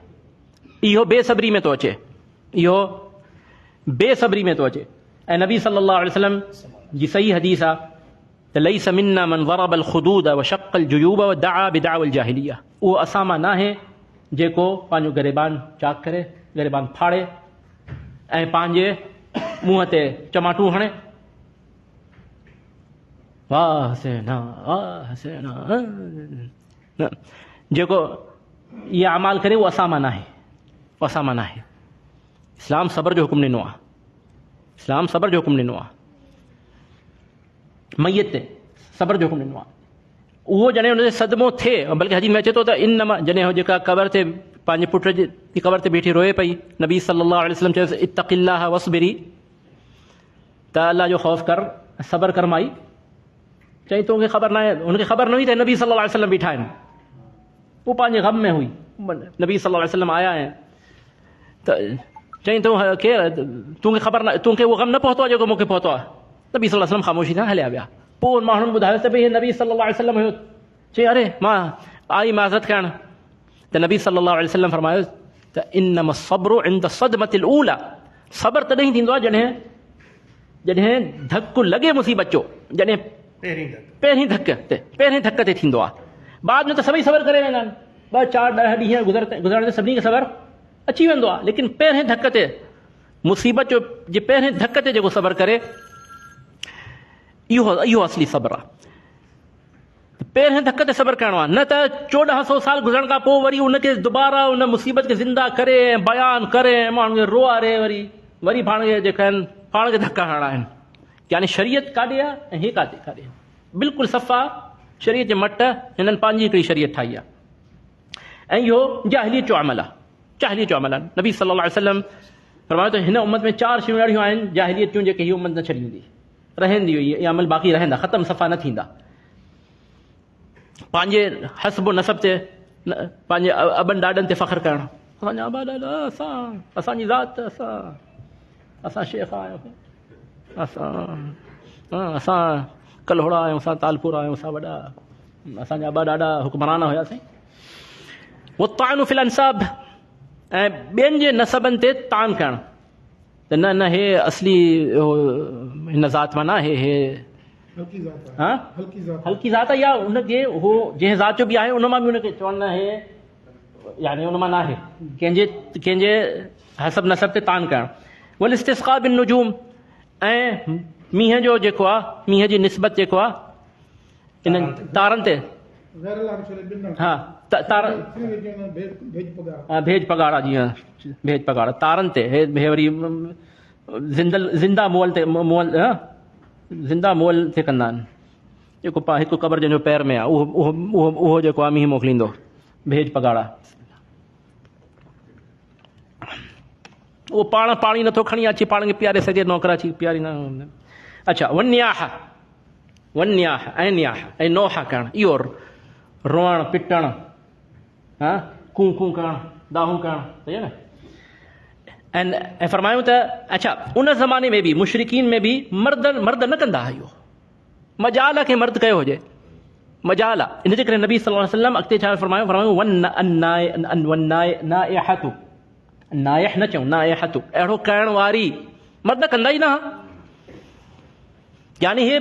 इहो बेसब्री में थो अचे, ऐं नबी सल्लल्लाहु अलैहि वसल्लम जी सही हदीस आहे त लैस मिन्ना मन ज़रब अल खुदूद व शक़ अल जुयूब व दआ बिदअवल जाहिलिया. उहो असां मां न आहे जेको पंहिंजो गरेबान चाक करे, गरेबान फाड़े ऐं पंहिंजे मुंहं ते चमाटू हणे, वाह हसेना वाह हसेना, जेको इहे अमाल करे, उहो असां मां न आहे, इस्लाम सब्र जो हुकुम ॾिनो आहे. मैयत ते सब्र जो हुकुम ॾिनो आहे. उहो जॾहिं हुनते सदमो थिए, बल्कि हदीस में अचे थो त जॾहिं हो जेका कबर ते पंहिंजे पुट जी कबर ते बीठी रोए पई, नबी सल्लल्लाहु अलैहि वसल्लम चयोसि इत्तक़िल्लाह वस्बिरी, त अल्लाह जो ख़ौफ़ कर, सब्र कर माई. चई तोखे ख़बर न आहे, हुनखे ख़बर न हुई त नबी सल्लल्लाहु अलैहि वसल्लम बीठा आहिनि. उहो पंहिंजे गम में हुई. नबी सल्लल्लाहु अलैहि वसल्लम आया आहिनि त चई तूं केरु, तोखे ख़बर न, तोखे उहो गम न पहुतो आहे जेको मूंखे पहुतो आहे. नबी सल्लल्लाहु अलैहि वसल्लम ख़ामोशी सां हलिया विया. पोइ माण्हुनि ॿुधायोसि त भई नबी सल्लल्लाहु अलैहि वसल्लम हुयो. चई अरे मां आई माज़रत करणु. त नबी सल्लल्लाहु अलैहि वसल्लम फरमायो त इन्नमा सब्रु इंद सदमतिल ऊला, सब्र तॾहिं थींदो आहे जॾहिं धकु लॻे मुसीबत जो, जॾहिं पहिरीं धक ते थींदो आहे. बाद में त सभई सब्र करे वेंदा आहिनि, 2, 4, 10 ॾींहं गुज़रण ते सभिनी खे सब्र अची वेंदो आहे. लेकिन पहिरें धक ते, मुसीबत जो जे पहिरें धक ते जेको सब्र करे, इहो असली सब्र आहे. पहिरें धक ते सब्र करणो आहे, न त 1400 साल गुज़रण खां पोइ वरी उनखे दुबारा उन मुसीबत खे ज़िंदा करे ऐं बयानु करे माण्हुनि खे रोआरे वरी पाण खे जेका आहिनि पाण खे धका हणणा आहिनि. यानी शरीयत काॾे आहे ऐं हे काॾे आहे, बिल्कुलु सफ़ा शरीयत जे मट हिननि पंहिंजी हिकिड़ी शरीयत ठाही आहे. ऐं इहो जाहिलियत जो अमल आहे. नबी सल्लल्लाहु अलैहि वसल्लम फरमायो त हिन उम्मत में 4 शयूं अहिड़ियूं आहिनि जाहिलियत जूं जेके हीअ उम्मत न छॾी हूंदी, रहंदी हुई, इहे अमल बाक़ी रहंदा, ख़तमु सफ़ा न थींदा. पंहिंजे हस्ब नसब ते, पंहिंजे अबनि ॾाॾनि ते फ़ख्रु करणु, असांजा अबा ॾाॾा, असांजी ज़ात, असां शेख आहियूं, असां कल्होड़ा आहियूं, असां तालपुर आहियूं, असां वॾा, असांजा अबा ॾाॾा हुक्मरान हुयासीं. वो तानु फिल अंसाब, ऐं ॿियनि जे नसबनि ते तान करणु त न न हे असली हिन ज़ात माना हे हल्की ज़ात आहे हाँ हल्की ज़ात हल्की ज़ात आहे या उनखे उहो जंहिं ज़ात जो बि आहे उन मां बि उनखे चवणु न हे यानी उन मां न आहे कंहिंजे हसब नसब ते तान करणु वल इस्तिस्क़ा बिन नुजूम ऐं मींहं जो जेको आहे मींहं जी निस्बत जेको आहे इन्हनि तारनि ते गैर लाभ चले बिन हा तार भेज पगार भेज पगार आहे जीअं भेज पगार तारनि ते हे वरी ज़िंदा मोल ते ज़िंदा मोल ते कंदा आहिनि जेको हिकु क़बर जंहिंजो पैर में आहे उहो जेको आहे मींहुं मोकिलींदो भेज पगाड़ा उहो पाण पाणी नथो खणी अचे पाण खे पीआरे सघे नौकर अची पीआरी न अच्छा वन्याह ऐं न्याह ऐं नोहा करणु इहो रोअणु पिटणु हा कूं कूं करणु दाहूं करणु सही आहे न ऐं फरमायूं त अच्छा उन ज़माने में बि मुशरिकीन में बि मर्द न कंदा इहो मजाल खे मर्द कयो हुजे मजाल आहे इन जे करे नबी सल्लल्लाहु अलैहि वसल्लम अॻिते छा फरमायूं नायह न चऊं नायहतु अहिड़ो करण वारी मर्द कंदा ई न यानी हे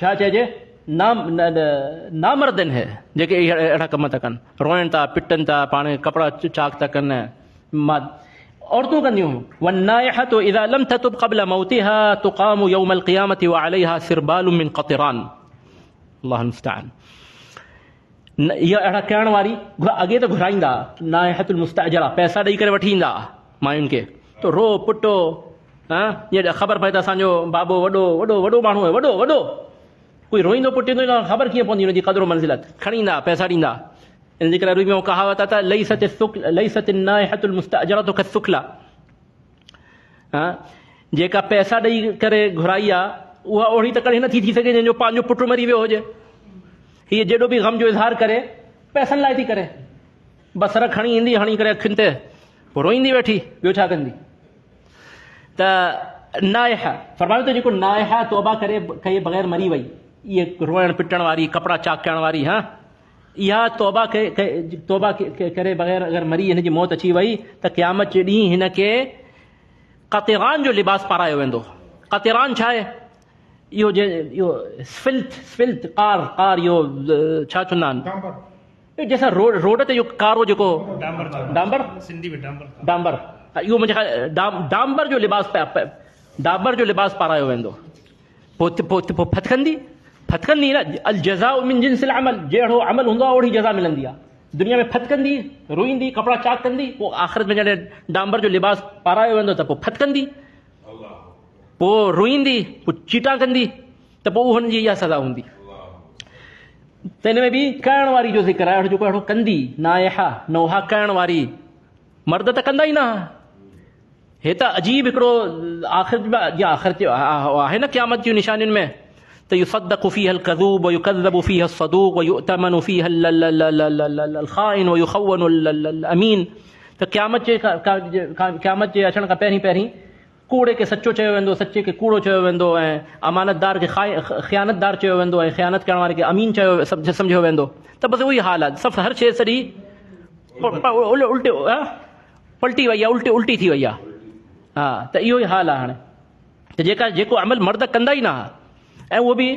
छा चइजे नामर्दन है जेके अहिड़ा कम था कनि रोइनि था पिटनि था पाण कपिड़ा चाक था कनि औरतूं कंदियूं हुयूं वन्नायहतु इज़ा लम ततुब क़ब्ल मौतिहा तुक़ामु यौमल क़ियामति व अलैहा सिरबालुम मिन क़तिरान अल्लाहु मुस्तआन इहा अहिड़ा करण वारी अॻे त घुराईंदा नायहतुल मुस्तअजरा पैसा ॾेई करे वठी ईंदा मायुनि खे तो रो पुटो हा ईअं ख़बर पए त असांजो बाबो वॾो माण्हू आहे वॾो कोई रोईंदो पुटींदो ख़बर कीअं पवंदी हुनजी क़दुरु मंज़िलत खणी ईंदा पैसा ॾींदा इन जे करे अरबी में कहावत आहे त लैसत नायहतुल मुस्तअजरतु कसुखला हा जेका पैसा ॾेई करे घुराई आहे उहा ओड़ी त कॾहिं नथी थी सघे जंहिंजो पंहिंजो पुटु मरी वियो हुजे हीअ जेॾो बि ग़म जो इज़हार करे पैसनि लाइ थी करे बसर खणी ईंदी हणी करे अखियुनि ते पोइ रोईंदी वेठी ॿियो छा कंदी त नायह फरमायो त जेको नायह तौबा करे कई बग़ैर मरी वई इहे रोइण पिटण वारी कपिड़ा चाक करण वारी हा इहा तौबा करे बग़ैर अगरि मरी हिनजी मौत अची वई त क़यामत जे ॾींहुं हिन खे क़तिरान जो लिबास पारायो वेंदो क़तिरान छा आहे इहो स्फिल्थ कार इहो छा चवंदा आहिनि जैसा रोड ते जो कारो जेको डांबर इहो मुंहिंजे डांबर जो लिबास पारायो वेंदो पोइ फतकंदी न अल जज़ाउ मिन जिन्सिल अमल जहिड़ो अमल हूंदो आहे ओड़ी जज़ा मिलंदी आहे दुनिया में फतकंदी रोईंदी कपिड़ा चाक कंदी पोइ आख़िरत में जॾहिं डांबर जो लिबास पारायो वेंदो त पोइ फतकंदी पोइ रोईंदी पोइ चीटा कंदी त पोइ हुनजी इहा सज़ा हूंदी त हिन में बि करण वारी जो ज़िक्र आहे जेको अहिड़ो कंदी नायहा नोहा करण वारी मर्द त कंदा ई न हे त अजीब हिकिड़ो आख़िर आहे न क़यामत जूं निशानियुनि में त युसद्दक़ु फ़ीहा अल-कज़ूब व युकज़्ज़बु फ़ीहा अस-सदूक़ व युअतमनु फ़ीहा अल-ख़ाइन व युख़व्वनु अल-अमीन त क़यामत जे अचण खां पहिरीं कूड़े खे सचो चयो वेंदो सचे खे कूड़ो चयो वेंदो ऐं अमानतदार खे ख़यानतदार चयो वेंदो ऐं ख़यानत करण वारे खे अमीन सम्झियो वेंदो त बसि उहो ई हाल आहे सभु हर शइ सॼी पलटी वई आहे उल्टी थी वई आहे हा त इहो ई हाल आहे हाणे त जेको अमल मर्द कंदा ई न हुआ ऐं उहो बि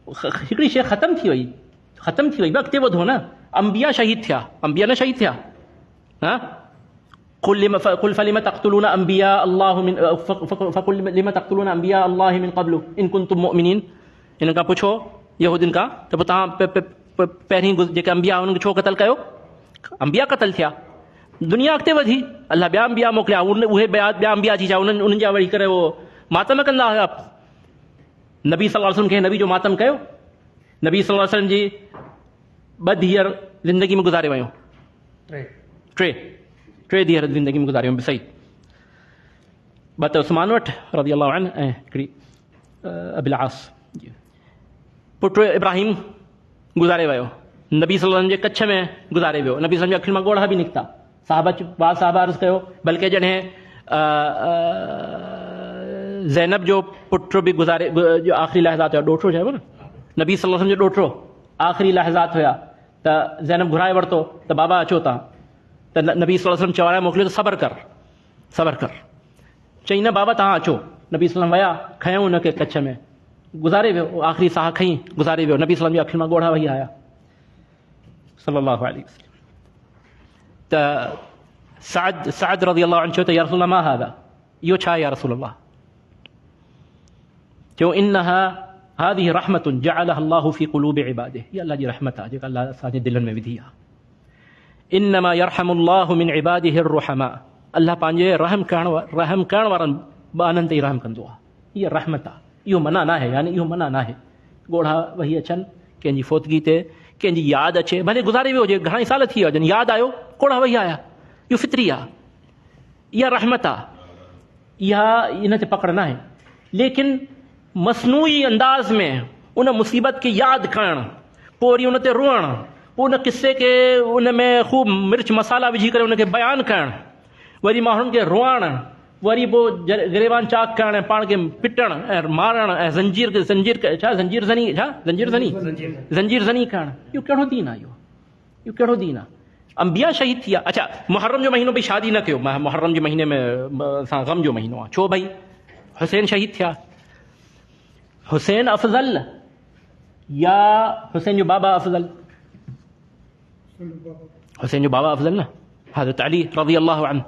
हिकिड़ी शइ ख़तमु थी वई अॻिते वधो न अंबिया शहीद थिया अंबिया न शहीद थिया हा क़ुल फ़लिम तक़्तुलून अंबिया अल्लाह मिन फ़क़ुल लिम तक़्तुलून अंबिया अल्लाह मिन क़ब्लु इन कुंतुम मुअमिनीन हिन खां पुछो यहूदियुनि खां त पोइ तव्हां पहिरीं जेके अंबिया हुननि खे छो क़तल कयो अंबिया क़तल थिया दुनिया अॻिते वधी अलाह ॿिया अंबिया मोकिलिया उहे ॿिया अंबिया थी छा उन्हनि जा वेही करे उहो मातम कंदा हुया नबी सल्लल्लाहु अलैहि वसल्लम खे नबी जो मातम कयो नबी सल्लल्लाहु अलैहि वसल्लम जी 2 धीअर ज़िंदगी में गुज़ारे वियूं टे धीअर ज़िंदगी में गुज़ारे वियूं सही 2 त उस्मान वटि रज़ी अल्लाहु अन्हु ऐं हिकिड़ी अबिल आस पुटु इब्राहिम गुज़ारे वियो नबी सल्लल्लाहु अलैहि वसल्लम जे कच्छ में गुज़ारे वियो नबी सल्लल्लाहु अलैहि वसल्लम जे अखियुनि मां ॻोढ़ा बि निकिता साहबा अर्ज़ु कयो बल्कि जॾहिं ज़ैनब जो पुटु बि गुज़ारे जो आख़िरी लहज़ात हुया ॾोठो चइबो न नबी सल्लल्लाहु अलैहि वसल्लम जो ॾोठो आख़िरी लहज़ात हुया त ज़ैनब घुराए वरितो त बाबा अचो तव्हां त त नबी सल्लल्लाहु अलैहि वसल्लम चवाया मोकिलियो त सबर कर। चई न बाबा तव्हां अचो। नबी सल्लल्लाहु अलैहि वसल्लम विया, खयूं हुनखे कच्छ में, गुज़ारे वियो, आख़िरी साह खई, गुज़ारे वियो। नबी सल्लल्लाहु अलैहि वसल्लम जी अखियुनि मां ॻोढ़ा वही आया सल्लल्लाहु अलैहि वसल्लम। त सअद रज़ियल्लाहु अन्हु चयो त या रसूल अल्लाह मा हादा, इहो छा आहे या रसूल अल्लाह? चयो इन्नहा हादिहि रहमतुन जअलहा अल्लाहु फी क़ुलूबि इबादिही, इहा अल्लाह जी रहमत आहे जेका अल्लाह असांजे दिलनि में विधी आहे। इन्नमा यरहमुल्लाहु मिन इबादिहि अर्रुहमा, अल्लाह पंहिंजे रहम करण वारनि बाननि ते ई रहम कंदो आहे। इहा रहमत आहे, इहो मना न आहे, यानी इहो मना न आहे। ॻोढ़ा वही अचनि, कंहिंजी फोतगी ते कंहिंजी यादि अचे, भले गुज़ारे वियो हुजे, घणा ई साल थी विया हुजनि, यादि आयो, ॻोढ़ा वही आया, इहो फितरी आहे, इहा रहमत आहे, इहा इन ते पकड़ न आहे। लेकिन मसनूई अंदाज़ में उन मुसीबत खे यादि करणु, पोइ वरी उन ते रोअणु, पोइ उन किस्से खे उन में ख़ूब मिर्च मसाला विझी करे उनखे बयानु करणु, वरी माण्हुनि खे रोअणु, वरी पोइ गिरेबान चाक करणु, पाण खे पिटणु ऐं मारणु ऐं ज़ंजीर ज़नी करणु, इहो कहिड़ो दीन आहे? इहो कहिड़ो दीन आहे? अंबिया शहीद थी विया। अच्छा, मुहर्रम जो महीनो भई शादी न कयो, मुहर्रम जे महीने में असां गम जो महीनो आहे, छो भई हुसैन शहीद थिया। हुसैन अफ़ज़ल या हुसैन जो बाबा अफ़ज़ल? हुसैन जो बाबा अफ़ज़ल न, हज़रत अली रज़ी अल्लाहु अन्हु,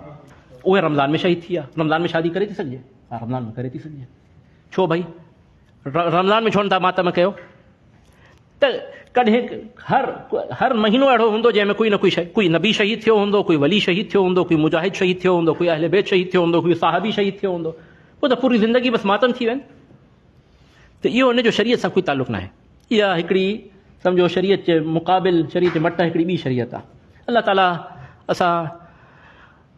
उहे रमज़ान में शहीद थी विया। रमज़ान में शादी करे थी सघिजे? हा, रमज़ान में करे थी सघिजे। छो भई रमज़ान में छो नथा मातम कयो? त कॾहिं हर महीनो अहिड़ो हूंदो जंहिंमें कोई न कोई कोई नबी शहीद थियो हूंदो, कोई वली शहीद थियो हूंदो, कोई मुजाहिद शहीद थियो हूंदो, कोई अहले बैत शहीद थियो हूंदो, कोई साहबी शहीद थियो हूंदो, पोइ त पूरी ज़िंदगी बसि मातम थी वञे। त इहो हुनजो शरीयत सां कोई ताल्लुक़ न आहे। इहा हिकिड़ी सम्झो शरीयत जे मुक़ाबिल, शरीयत जे मट हिकिड़ी ॿी शरीयत आहे। अल्लाह ताला असां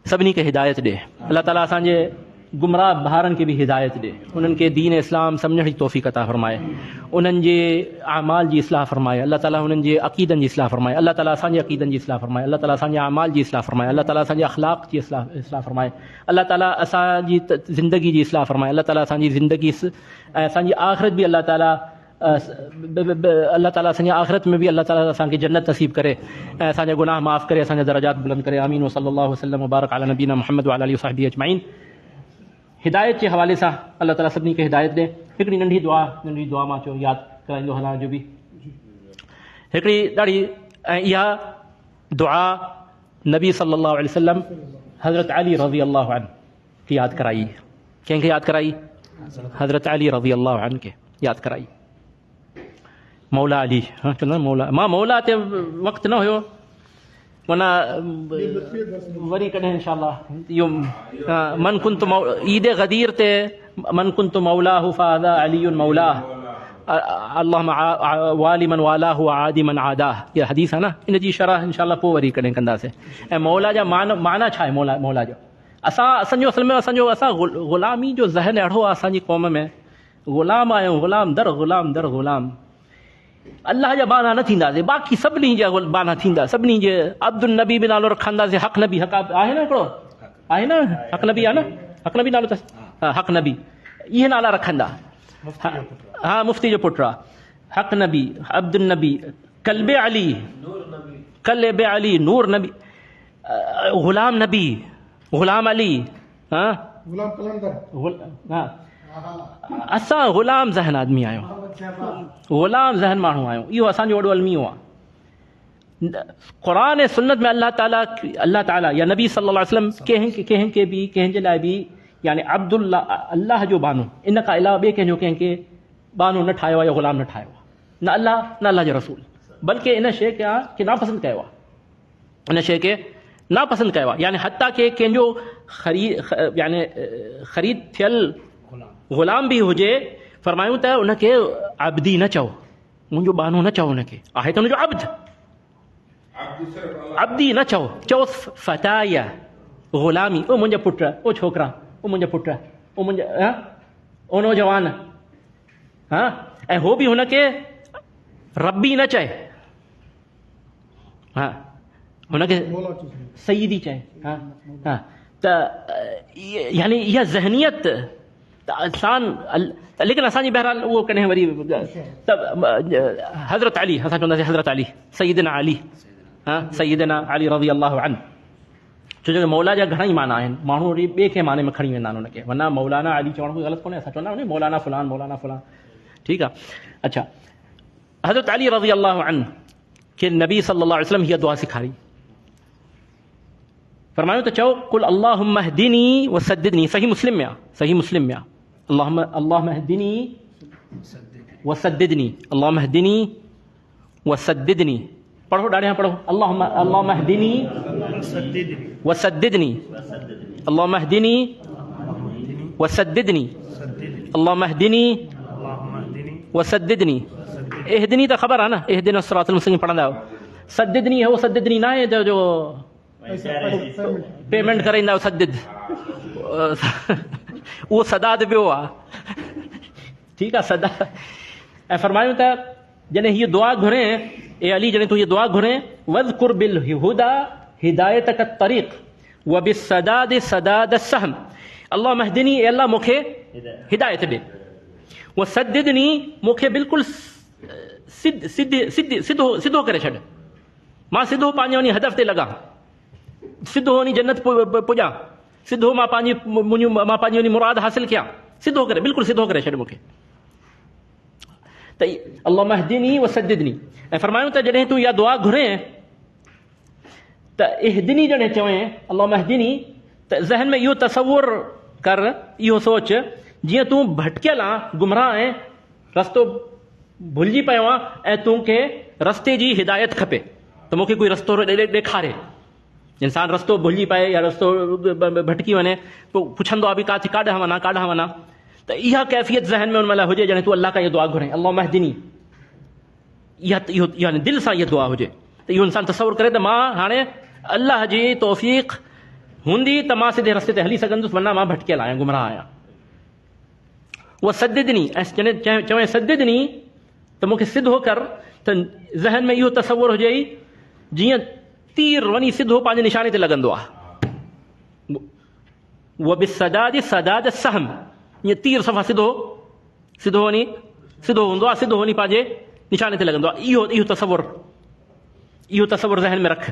सभिनी खे हिदायत ॾे, अल्लाह ताला असांजे गुमराह भाउरनि खे बि हिदायत ॾे, उन्हनि खे दीन इस्लाम सम्झण जी तौफ़ीक़ अता फरमाए, उन्हनि जे अमाल जी इस्लाह फरमाए, अल्लाह ताला उन्हनि जे अक़ीदनि जी इस्लाह फरमाए, अल्लाह ताला असांजे अक़ीदनि जी इस्लाह फरमाए, अल्लाह ताला असांजे अमाल जी इस्लाह फरमाए, अल्लाह ताला असांजे अख़लाक़ जी इस्लाह फरमाए, अल्लाह ताला असांजी ज़िंदगी जी इस्लाह फरमाए, अल्लाह ताला असांजी ज़िंदगी ऐं असांजी आख़िरत बि अल्लाह ताला असांजी आख़िरत में बि अल्लाह ताला असांखे जन्नत नसीब करे ऐं असांजा गुनाह माफ़ करे, असांजा दरजात बुलंद करे। आमीन। सल्लल्लाहु वसल्लम मुबारक अला नबीना मुहम्मद व अला आलिहि व सहबिहि अजमईन। हिदायत जे हवाले सां अल्लाह ताला सभिनी खे हिदायत ॾे। हिकिड़ी नंढी दुआ मां चयो यादि कराईंदो हलां जो बि हिकिड़ी ॾाढी, ऐं इहा दुआ नबी सल्लल्लाहु अलैहि वसल्लम हज़रत अली रज़ी अल्लाहु अन्हु खे यादि कराई। कंहिंखे यादि कराई? हज़रत अली रज़ी अल्लाहु अन्हु खे यादि कराई। मौला अली, हाँ चवंदा मौला, मां मौला ते वक़्तु न हुयो, माना वरी कॾहिं इंशाअल्लाह इहो मन कुंतु ईद गदीर ते मन कुंतु मौलाहु फ़हाज़ा अलीयुन मौलाह अल्लाहुम्मा वाली मन वालाहु आदि मन आदाह, इहा हदीस आहे न, इन जी शरह इंशाअल्लाह पोइ वरी कॾहिं कंदासीं। ऐं मौला जा माना छा आहे? मौला जो असांजो असल में असां ग़ुलामी जो ज़हन अहिड़ो आहे असांजी क़ौम में, ग़ुलाम आहियूं, ग़ुलाम दर ग़ुलाम। अल्लाह जा बाना न थींदासीं, बाक़ी सभिनी जा बाना थींदा, सभिनी जे अब्दुल नबी बि नालो रखंदासीं, हक़ नबी, हक़ आहे न, हिकिड़ो आहे न, हक़ नबी आहे न, हक़ नबी नालो अथसि, हक़ नबी, इहे नाला रखंदा। हा, मुफ़्ती जो पुटु आहे, हक़ नबी, अब्दुल नबी, कल्बे अली, नूर नबी, ग़ुलाम नबी, ग़ुलाम अली, हा असां ग़ुलाम ज़हन आदमी आहियूं, ग़ुलाम ज़हन माण्हू आहियूं, इहो असांजो वॾो अलमियो आहे। क़ुरान ऐं सुन्नत में अल्लाह ताला या नबी सल्लल्लाहु अलैहि वसल्लम कंहिंखे बि कंहिंजे लाइ बि यानी अब्दुल्ला अल्लाह जो बानो, इन खां अलावा ॿिए कंहिंजो कंहिंखे बानो न ठाहियो आहे या ग़ुलाम न ठाहियो आहे, न अल्लाह जो रसूल, बल्कि इन शइ खे नापसंदि कयो आहे, इन शइ खे नापसंदि कयो आहे। यानी हता के कंहिंजो ख़रीद थियल ग़ुलाम बि हुजे, फरमायूं त उनखे अब्दी न चओ, मुंहिंजो बानो न चओ, उनखे आहे त उनजो अब्दी न चओ फताया ग़ुलामी, ओ मुंहिंजा पुट, ओ छोकिरा, ओ मुंहिंजा पुट, ओ मुंहिंजा ओ नौजवान, हा, ऐं हो बि हुनखे रब्बी न चए, हा, हुनखे सईदी चए, हा हा। त यानी इहा ज़हनियत इंसान, लेकिन असांजी बहरहाल उहो कॾहिं वरी त हज़रत अली, असां चवंदासीं हज़रत अली, सईदना अली, हा, सईदना अली रज़ी अल्लाहु अन्हु, छो जो मौला जा घणा ई माना आहिनि, माण्हू वरी ॿिए कंहिं माने में खणी वेंदा आहिनि उनखे, वरना मौलाना अली चवण कोई ग़लति कोन्हे, असां चवंदा आहियूं मौलाना फलान, ठीकु आहे। अच्छा, हज़रत अली रज़ी अल्लाह अन्हु खे नबी सल्लल्लाहु अलैहि वसल्लम हीअ दुआ सेखारी, फरमायो त चओ कुल अल्लाहुम्मा हदिनी व सद्दिदनी, सही मुस्लिम में आहे अल्लाहुम्मा हदिनी व सद्दिदनी, अल्लाहुम्मा हदिनी व सद्दिदनी, पढ़ो ॾाढे पढ़ो, अल्लाहुम्मा हदिनी व सद्दिदनी, अल्लाहुम्मा हदिनी व सद्दिदनी, अल्लाहुम्मा हदिनी व सद्दिदनी। इहदिनी तो ख़बर आहे न, इहदिना सिरातल मुस्तक़ीम पढ़ंदा आहियो, सद्दिदनी है वो सद्दिदनी ना है जो पेमेंट करे ईंदा आहियो सद्दिद, उहो सदाद ॿियो आहे, ठीकु आहे सदा। ऐं फरमायूं त जॾहिं हीअ दुआ घुरे, ए अली जॾहिं तूं हीअ दुआ घुरे, वज़कुर बिल हुदा हिदायतक तरीक़ व बिस्सदाद सदाद सहम, अल्लाह महदिनी, ए अल्लाह मूंखे हिदायत ॾे, वो सद्दिदनी, मूंखे बिल्कुलु सिधो करे छॾ, मां सिधो पंहिंजे वञी हदफ़ ते लॻां, सिधो वञी जन्नत पुॼां, सिधो मां पंहिंजी वञी मुराद हासिल कयां, सिधो करे, बिल्कुलु सिधो करे छॾ मूंखे। त अल्लाह महदिनी व सद्दिदनी। ऐं फरमायूं त जॾहिं तूं इहा दुआ घुरे त इहदिनी जॾहिं चवे अल्लाह महदिनी, त ज़हन में इहो तसवुर कर, इहो सोच जीअं तूं भटकियल आहे, गुमराह आहे, रस्तो भुलिजी पियो आहे ऐं तोखे रस्ते जी हिदायत खपे, त मूंखे कोई रस्तो ॾेखारे। इंसान रस्तो भुलिजी पए या रस्तो भटकी वञे, पोइ पुछंदो आहे बि काॾां वञा, त इहा कैफ़ियत ज़हन में उन महिल हुजे जॾहिं तूं अल्लाह खां इहा दुआ घुरे, अल्लाह महदिनी, इहा दिलि सां इहा दुआ हुजे, त इहो इंसान तसवुर करे त मां हाणे अल्लाह जी तौफ़ीक़ हूंदी त मां सिधे रस्ते ते हली सघंदुसि, वरना मां भटकियल आहियां, गुमराह आहियां। उहा सद्दिदनी, ऐं जॾहिं चवे सद्दिदनी त मूंखे सिधो कर, त ज़हन में इहो तसवुर हुजे जीअं तीर वञी सिधो पंहिंजे निशाने ते लॻंदो आहे, उहा बि सदाद सहम, ईअं तीर सफ़ा सिधो हूंदो आहे, सिधो वञी पंहिंजे निशाने ते लॻंदो आहे। इहो तसवुर ज़हन में रख,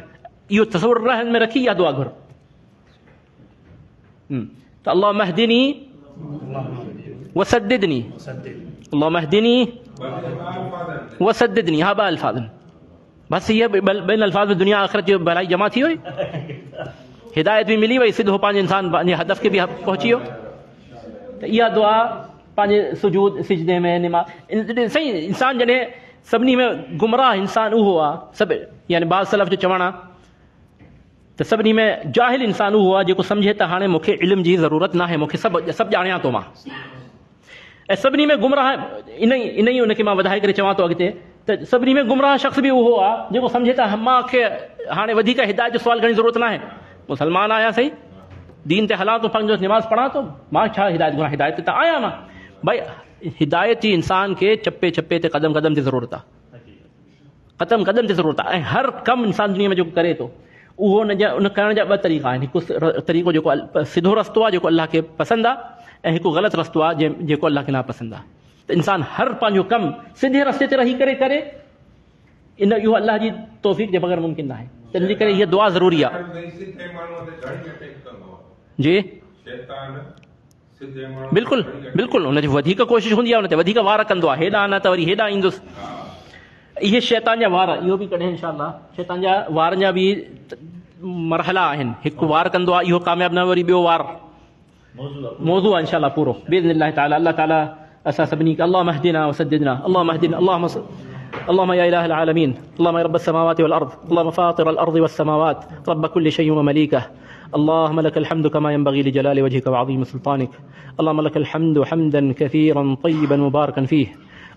इहो तसवुर ज़हन में रखी इहा दुआ घुर। त अल्लाह महदिनी व सद्दिदनी, अल्लाह महदिनी व सद्दिदनी, हा ॿ अल्फाज़, बसि इहे ॿिनि अल्फाज़ में दुनिया आख़िरत जी भलाई जमा थी वई, हिदायत बि मिली वई, सिधो पंहिंजे इंसान पंहिंजे हदफ़ खे बि पहुची वियो। त इहा दुआ पंहिंजे सुजूद सिजदे में निमाज़, सही इंसान जॾहिं सभिनी में गुमराह इंसान उहो आहे, सभु यानी बाज़ सलफ़ जो चवणु आहे त सभिनी में जाहिल इंसान उहो आहे जेको सम्झे त हाणे मूंखे इल्म जी ज़रूरत न आहे, मूंखे सभु ॼाणियां थो मां, ऐं सभिनी में गुमराह, इन ई उनखे मां वधाए करे चवां थो अॻिते त सभिनी में गुमराह शख़्स बि उहो आहे जेको सम्झे त मूंखे हाणे वधीक हिदायत जो सुवाल करण जी ज़रूरत न आहे, मुसलमान आहियां सही, दीन ते हलां थो, पंहिंजो निमाज़ पढ़ां थो, मां छा हिदायत घुरां, हिदायत ते त आहियां मां, भई हिदायत जी इंसान खे चपे ते क़दम ते ज़रूरत आहे, क़दम ते ज़रूरत आहे। ऐं हर कमु इंसान दुनिया में जेको करे थो उहो उन करण जा ॿ तरीक़ा आहिनि, हिकु तरीक़ो जेको सिधो रस्तो आहे जेको अल्लाह खे पसंदि आहे, ऐं हिकु ग़लति रस्तो आहे जेको अल्लाह खे नापसंदि आहे। त इंसान हर पंहिंजो कमु सिधे रस्ते ते रही करे इहो अल्लाह जी तौफ़ीक़ जे बग़ैर मुमकिन न आहे, तंहिंजे करे हीअ दुआ ज़रूरी आहे। जी बिल्कुलु हुनजी वधीक कोशिशि हूंदी आहे, हुन ते वधीक वार कंदो आहे, हेॾां न त वरी हेॾां ईंदुसि। इहे शैतान जा वार, इहो बि कॾहिं इंशाअल्लाह शैतान जा वारनि जा बि मरहला आहिनि, हिकु वार कंदो आहे, इहो कामयाबु न, वरी ॿियो वार मौज़ू आहे इंशाअल्लाह पूरो बिइज़्निल्लाह ताला। अल्लाह ताला असां सभिनी खे अल्लाह महदिना व सद्दिदना, अल्लाह महदिना, اللهم يا إله العالمين، اللهم يا رب السماوات والأرض، اللهم فاطر الأرض والسماوات، رب كل شيء ومليكه، اللهم لك الحمد كما ينبغي لجلال وجهك وعظيم سلطانك، اللهم لك الحمد حمدا كثيرا طيبا مباركا فيه،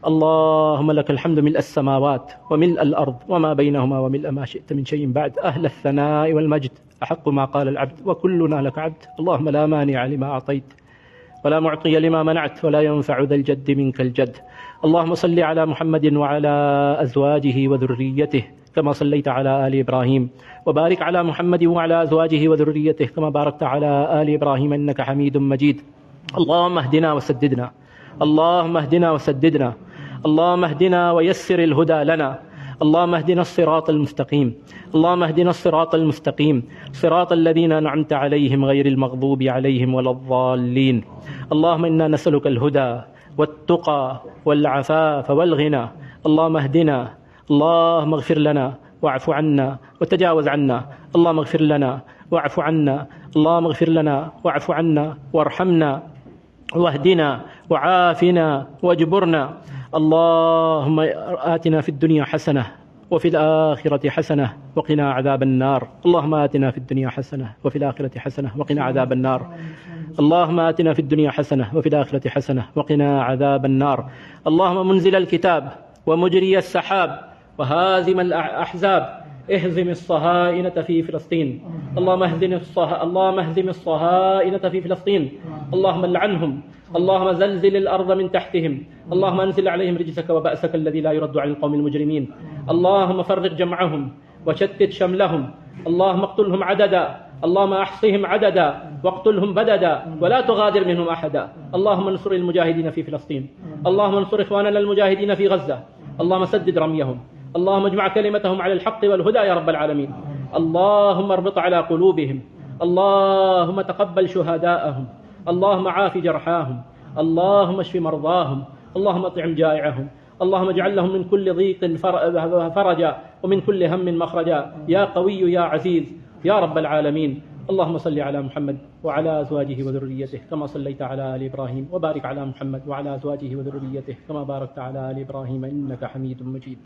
اللهم لك الحمد ملء السماوات وملء الأرض وما بينهما وملء ما شئت من شيء بعد، أهل الثناء والمجد، أحق ما قال العبد وكلنا لك عبد، اللهم لا مانع لما أعطيت ولا معطي لما منعت ولا ينفع ذا الجد منك الجد. اللهم صل على محمد وعلى أزواجه وذريته كما صليت على آل إبراهيم، وبارك على محمد وعلى أزواجه وذريته كما باركت على آل إبراهيم إنك حميد مجيد. اللهم اهدنا وسددنا، اللهم اهدنا وسددنا، اللهم اهدنا ويسر الهدى لنا، اللهم اهدنا الصراط المستقيم، اللهم اهدنا الصراط المستقيم، صراط الذين أنعمت عليهم غير المغضوب عليهم ولا الضالين. اللهم إنا نسألك الهدى والتقى والعفاف والغنى. اللهم اهدنا، اللهم اغفر لنا واعف عنا وتجاوز عنا. اللهم اغفر لنا واعف عنا، اللهم اغفر لنا واعف عنا وارحمنا واهدنا وعافنا واجبرنا. اللهم آتنا في الدنيا حسنة وفي الآخرة حسنة وقنا عذاب النار. اللهم آتنا في الدنيا حسنة وفي الآخرة حسنة وقنا عذاب النار. اللهم آتنا في الدنيا حسنة وفي الآخرة حسنة وقنا عذاب النار. اللهم منزل الكتاب ومجري السحاب وهازم الأحزاب، اهزم الصهاينة في فلسطين. اللهم اهزم الصهاينة في فلسطين. اللهم لعنهم، اللهم زلزل الأرض من تحتهم. اللهم أنزل عليهم رجسك وبأسك الذي لا يرد عن القوم المجرمين. اللهم فرق جمعهم وشتت شملهم. اللهم اقتلهم عددا، اللهم أحصهم عددا واقتلهم بددا ولا تغادر منهم أحدا. اللهم انصر المجاهدين في فلسطين، اللهم انصر إخواننا المجاهدين في غزة. اللهم سدد رميهم، اللهم اجمع كلمتهم على الحق والهدى يا رب العالمين. اللهم اربط على قلوبهم، اللهم تقبل شهداءهم، اللهم عاف جرحاهم، اللهم اشف مرضاهم، اللهم اطعم جائعهم، اللهم اجعل لهم من كل ضيق فرجا ومن كل هم مخرجا يا قوي يا عزيز يا رب العالمين. اللهم صل على محمد وعلى أزواجه وذريته كما صليت على آل إبراهيم، وبارك على محمد وعلى أزواجه وذريته كما باركت على آل إبراهيم إنك حميد مجيد.